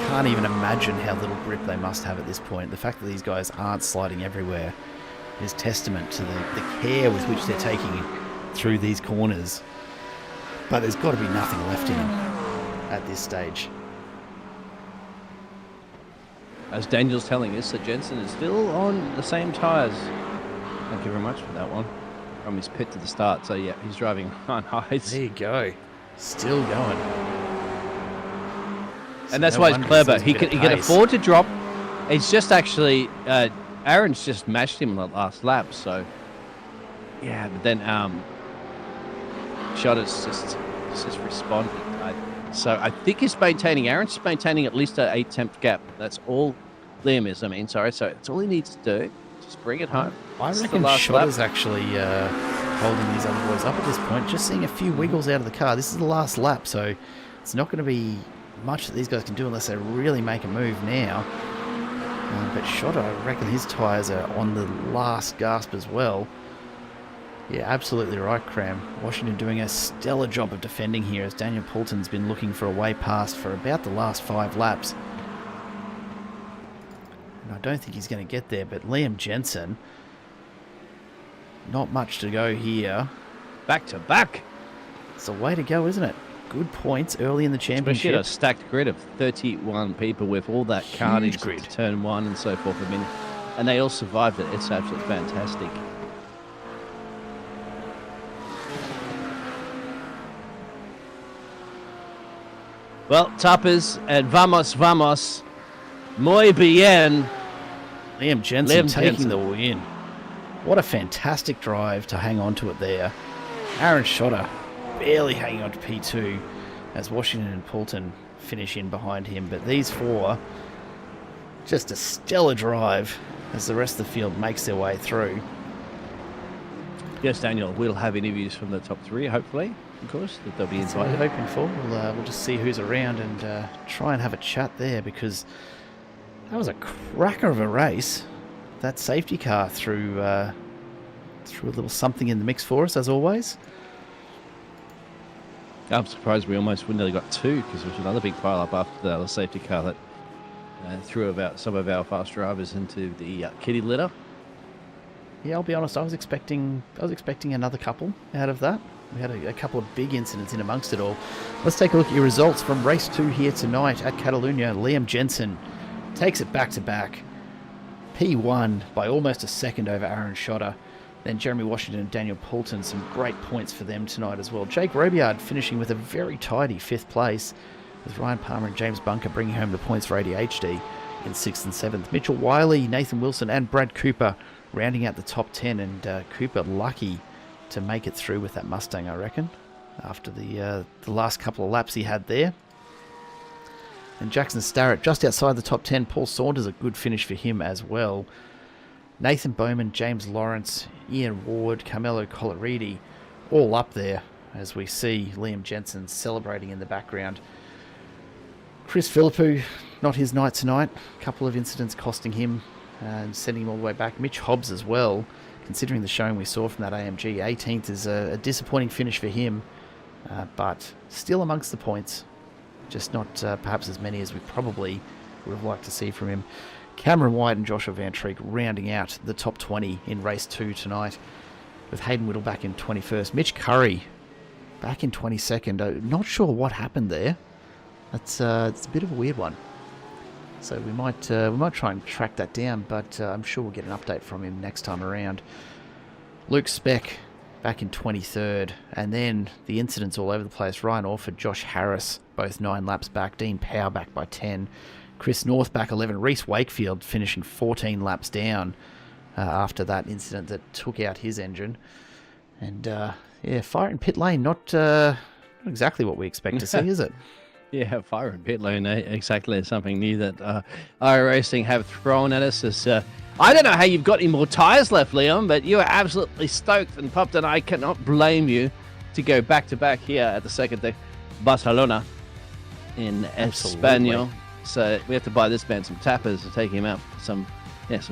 Can't even imagine how little grip they must have at this point. The fact that these guys aren't sliding everywhere is testament to the care with which they're taking it through these corners. But there's got to be nothing left in them at this stage. As Daniel's telling us that Jensen is still on the same tyres. Thank you very much for that one. From his pit to the start. So yeah, he's driving on highs. There you go. Still going. And that's why he's clever. He can afford to drop. It's just actually Aaron's just matched him on the last lap. So yeah, but then Schotter's just responded. So I think he's maintaining. Aaron's maintaining at least an 8/10 gap. That's all Liam is. Sorry. So it's all he needs to do. Just bring it home. I reckon Schotter's actually holding these other boys up at this point. Just seeing a few wiggles out of the car. This is the last lap, so it's not going to be much that these guys can do unless they really make a move now. But Schotter, I reckon his tyres are on the last gasp as well. Yeah, absolutely right, Cram. Washington doing a stellar job of defending here as Daniel Poulton's been looking for a way past for about the last 5 laps. And I don't think he's going to get there, but Liam Jensen, not much to go here. Back to back. It's the way to go, isn't it? Good points early in the championship. Especially a stacked grid of 31 people with all that carnage grid. Turn 1 and so forth. And they all survived it. It's absolutely fantastic. Well, Tappers and vamos, muy bien. Liam Jensen taking the win. What a fantastic drive to hang on to it there. Aaron Schotter barely hanging on to P2 as Washington and Poulton finish in behind him. But these 4, just a stellar drive as the rest of the field makes their way through. Yes, Daniel, we'll have interviews from the top 3, hopefully. Of course, that they'll be invited. That's what we're hoping for. We'll just see who's around and try and have a chat there because that was a cracker of a race. That safety car threw a little something in the mix for us, as always. I'm surprised we nearly got 2 because there was another big pile up after the safety car that threw about some of our fast drivers into the kitty litter. Yeah, I'll be honest. I was expecting another couple out of that. We had a couple of big incidents in amongst it all. Let's take a look at your results from race 2 here tonight at Catalunya. Liam Jensen takes it back to back. P1 by almost a second over Aaron Schotter. Then Jeremy Washington and Daniel Poulton, some great points for them tonight as well. Jake Robillard finishing with a very tidy 5th place, with Ryan Palmer and James Bunker bringing home the points for ADHD in 6th and 7th. Mitchell Wiley, Nathan Wilson and Brad Cooper rounding out the top 10, and Cooper lucky to make it through with that Mustang, I reckon, after the last couple of laps he had there. And Jackson Starrett just outside the top 10. Paul Saunders, a good finish for him as well. Nathan Bowman, James Lawrence, Ian Ward, Carmelo Coloridi, all up there as we see Liam Jensen celebrating in the background. Chris Philippou, not his night tonight. A couple of incidents costing him and sending him all the way back. Mitch Hobbs as well, considering the showing we saw from that AMG. 18th is a disappointing finish for him, but still amongst the points. Just not perhaps as many as we probably would have liked to see from him. Cameron White and Joshua Van Treek rounding out the top 20 in race 2 tonight, with Hayden Whittle back in 21st. Mitch Curry back in 22nd. Not sure what happened there. It's a bit of a weird one. So we might try and track that down, but I'm sure we'll get an update from him next time around. Luke Speck back in 23rd, and then the incidents all over the place. Ryan Orford, Josh Harris, both 9 laps back. Dean Power back by 10. Chris North back 11. Reese Wakefield finishing 14 laps down after that incident that took out his engine. And fire in pit lane, not exactly what we expect to see, is it? Yeah, fire in pit lane, exactly something new that iRacing have thrown at us. I don't know how you've got any more tyres left, Liam, but you are absolutely stoked and pumped, and I cannot blame you to go back-to-back here at the Circuit de Barcelona in España. So we have to buy this man some tappers to take him out for some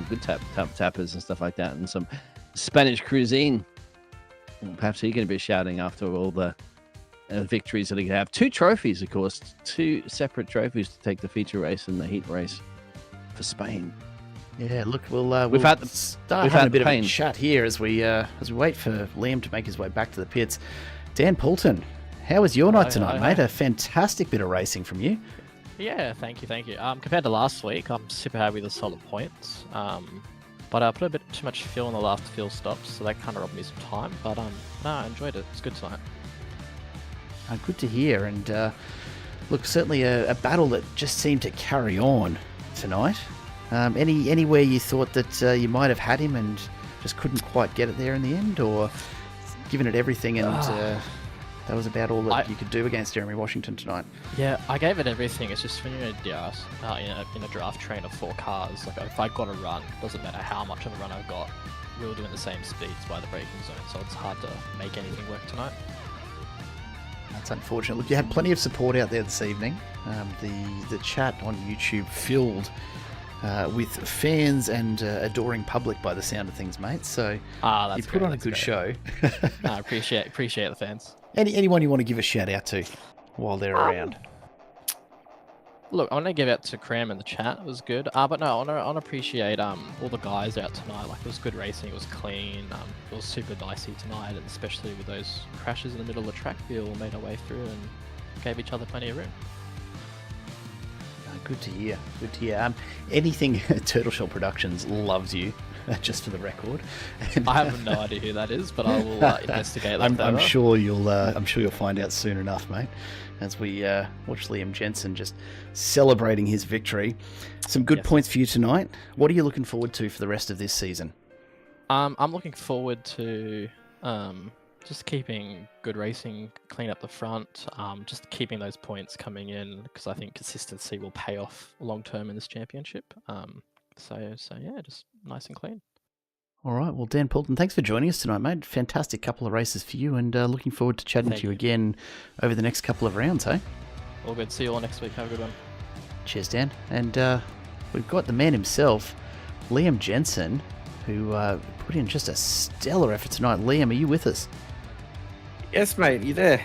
good tappers and stuff like that, and some Spanish cuisine. And perhaps he's going to be shouting after all the victories that he can have. 2 trophies, of course, 2 separate trophies to take the feature race and the heat race for Spain. Yeah, look, we'll start having a bit of a chat here as we wait for Liam to make his way back to the pits. Dan Poulton, how was your night tonight, mate? A fantastic bit of racing from you. Yeah, thank you. Compared to last week, I'm super happy with the solid points. But I put a bit too much fuel in the last fuel stops, so that kind of robbed me some time. But no, I enjoyed it. It's good tonight. Good to hear. And look, certainly a battle that just seemed to carry on tonight. Anywhere you thought that you might have had him and just couldn't quite get it there in the end, or given it everything and that was about all that you could do against Jeremy Washington tonight? Yeah, I gave it everything. It's just when you're in a draft train of 4 cars, like if I got a run, doesn't matter how much of a run I've got, we were doing the same speeds by the braking zone, so it's hard to make anything work tonight. That's unfortunate. Look, you had plenty of support out there this evening. The chat on YouTube filled with fans and adoring public by the sound of things, mate. So you put on a good show. I appreciate the fans. Anyone you want to give a shout out to while they're around? Look, I want to give out to Cram in the chat. It was good. But no, I want to appreciate all the guys out tonight. Like, it was good racing. It was clean. It was super dicey tonight, and especially with those crashes in the middle of the track, we all made our way through and gave each other plenty of room. Good to hear. Anything Turtle Shell Productions loves you, just for the record. And, I have no idea who that is, but I will investigate that. I'm sure you'll find out soon enough, mate. As we watch Liam Jensen just celebrating his victory. Some good points for you tonight. What are you looking forward to for the rest of this season? I'm looking forward to just keeping good racing, clean up the front, just keeping those points coming in, because I think consistency will pay off long term in this championship. So yeah, just nice and clean. All right, well, Dan Poulton, thanks for joining us tonight, mate. Fantastic couple of races for you, and looking forward to chatting to you again over the next couple of rounds, eh? All good. See you all next week. Have a good one. Cheers, Dan. And we've got the man himself, Liam Jensen, who put in just a stellar effort tonight. Liam, are you with us? Yes, mate. You there?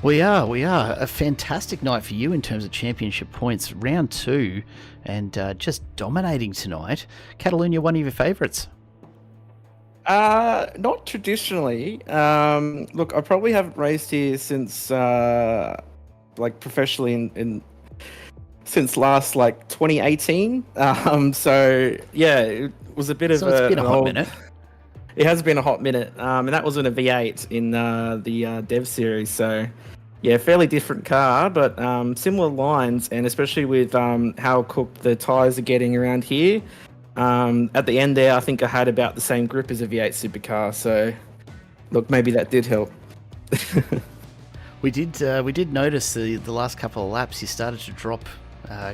We are. A fantastic night for you in terms of championship points. Round 2, and just dominating tonight. Catalunya, one of your favourites? Not traditionally. Look, I probably haven't raced here since, professionally since last, 2018. So, yeah, it was a bit of it's been a hot minute. It has been a hot minute, and that was in a V8 in the Dev series. So, yeah, fairly different car, but similar lines, and especially with how cooked the tyres are getting around here. At the end there, I think I had about the same grip as a V8 supercar. So, look, maybe that did help. We did notice the last couple of laps you started to drop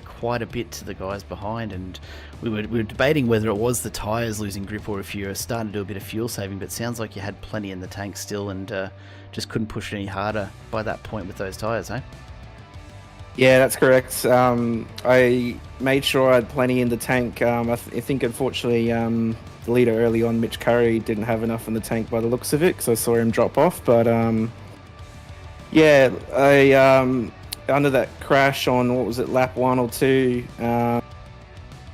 quite a bit to the guys behind, and we were debating whether it was the tyres losing grip or if you were starting to do a bit of fuel saving, but it sounds like you had plenty in the tank still and just couldn't push it any harder by that point with those tyres, eh? Yeah, that's correct. I made sure I had plenty in the tank. I think, unfortunately, the leader early on, Mitch Curry, didn't have enough in the tank by the looks of it, because I saw him drop off. But, yeah, under that crash on, what was it, lap 1 or 2,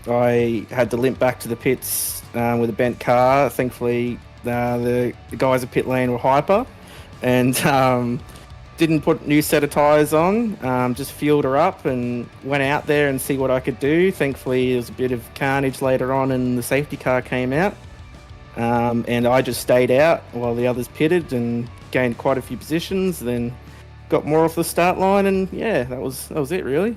I had to limp back to the pits with a bent car. Thankfully, the guys at pit lane were hyper, and didn't put new set of tyres on, just fueled her up and went out there and see what I could do. Thankfully, there was a bit of carnage later on and the safety car came out. And I just stayed out while the others pitted and gained quite a few positions, then got more off the start line, and yeah, that was it really.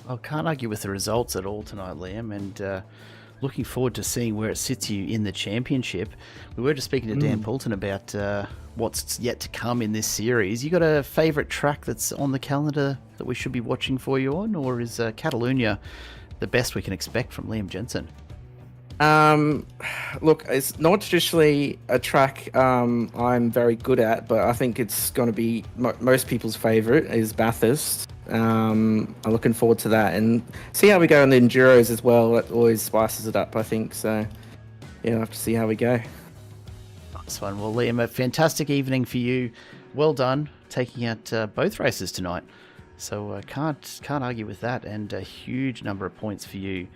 I can't argue with the results at all tonight, Liam, and looking forward to seeing where it sits you in the championship. We were just speaking to Dan Poulton about what's yet to come in this series. You got a favourite track that's on the calendar that we should be watching for you on, or is Catalunya the best we can expect from Liam Jensen? Look, it's not traditionally a track I'm very good at, but I think it's going to be most people's favourite is Bathurst. I'm looking forward to that and see how we go in the Enduros as well. That always spices it up, I think. So, yeah, I'll have to see how we go. Nice one. Well, Liam, a fantastic evening for you. Well done taking out both races tonight. So can't argue with that, and a huge number of points for you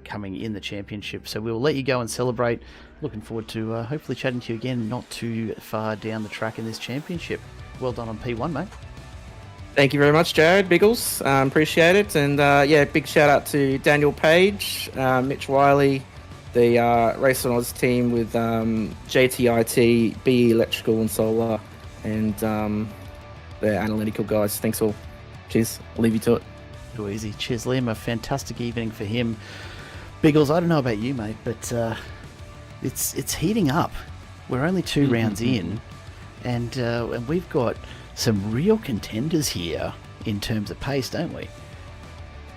coming in the championship. So we'll let you go and celebrate. Looking forward to hopefully chatting to you again not too far down the track in this championship. Well done on P1, mate. Thank you very much, Jared Biggles. Appreciate it. And yeah, big shout out to Daniel Page, Mitch Wiley, the Race on Oz team with JTIT, BE Electrical and Solar, and the analytical guys. Thanks all. Cheers. I'll leave you to it. Too easy. Cheers, Liam. A fantastic evening for him. Biggles, I don't know about you, mate, but it's heating up. We're only 2 rounds in, and we've got some real contenders here in terms of pace, don't we?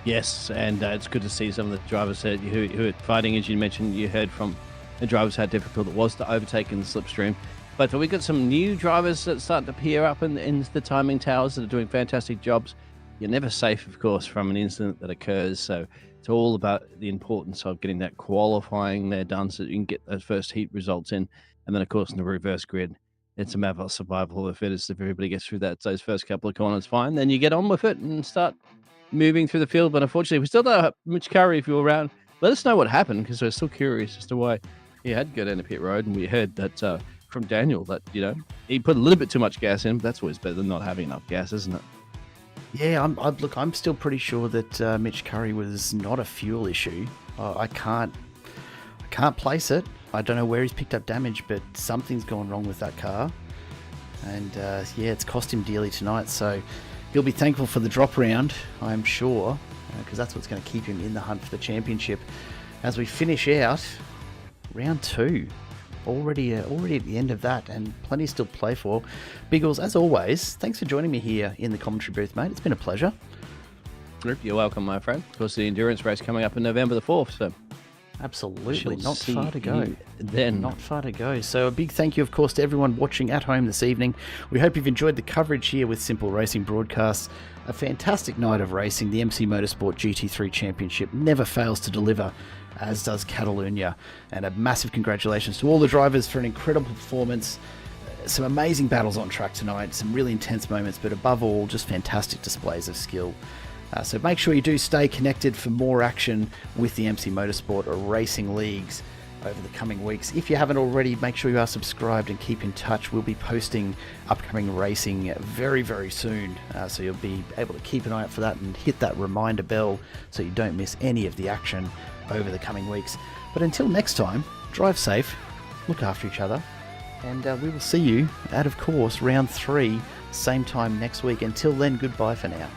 Yes, and it's good to see some of the drivers who are fighting. As you mentioned, you heard from the drivers how difficult it was to overtake in the slipstream. But we've got some new drivers that start to peer up in the timing towers that are doing fantastic jobs. You're never safe, of course, from an incident that occurs. So it's all about the importance of getting that qualifying there done so that you can get those first heat results in. And then, of course, in the reverse grid, it's a matter of survival of the fittest. If everybody gets through those first couple of corners fine, then you get on with it and start moving through the field. But unfortunately, we still don't have Mitch Curry. If you're around, let us know what happened, because we're still curious as to why he had to go down the pit road. And we heard that from Daniel that, he put a little bit too much gas in. But that's always better than not having enough gas, isn't it? Yeah, I'm still pretty sure that Mitch Curry was not a fuel issue. I can't place it. I don't know where he's picked up damage, but something's gone wrong with that car. And yeah, it's cost him dearly tonight. So he'll be thankful for the drop round, I'm sure, because that's what's going to keep him in the hunt for the championship. As we finish out round 2, already at the end of that, and plenty still to play for. Biggles, as always, thanks for joining me here in the commentary booth, mate. It's been a pleasure. You're welcome, my friend. Of course, the endurance race coming up in November the 4th, so absolutely not far to go. Then not far to go. So a big thank you, of course, to everyone watching at home this evening. We hope you've enjoyed the coverage here with Simple Racing Broadcasts. A fantastic night of racing. The MC Motorsport GT3 Championship never fails to deliver, as does Catalunya. And a massive congratulations to all the drivers for an incredible performance. some amazing battles on track tonight, some really intense moments, but above all, just fantastic displays of skill. So make sure you do stay connected for more action with the MC Motorsport racing leagues over the coming weeks. If you haven't already, make sure you are subscribed and keep in touch. We'll be posting upcoming racing very, very soon. So you'll be able to keep an eye out for that and hit that reminder bell so you don't miss any of the action over the coming weeks. But until next time, drive safe, look after each other, and we will see you at, of course, round 3, same time next week. Until then, goodbye for now.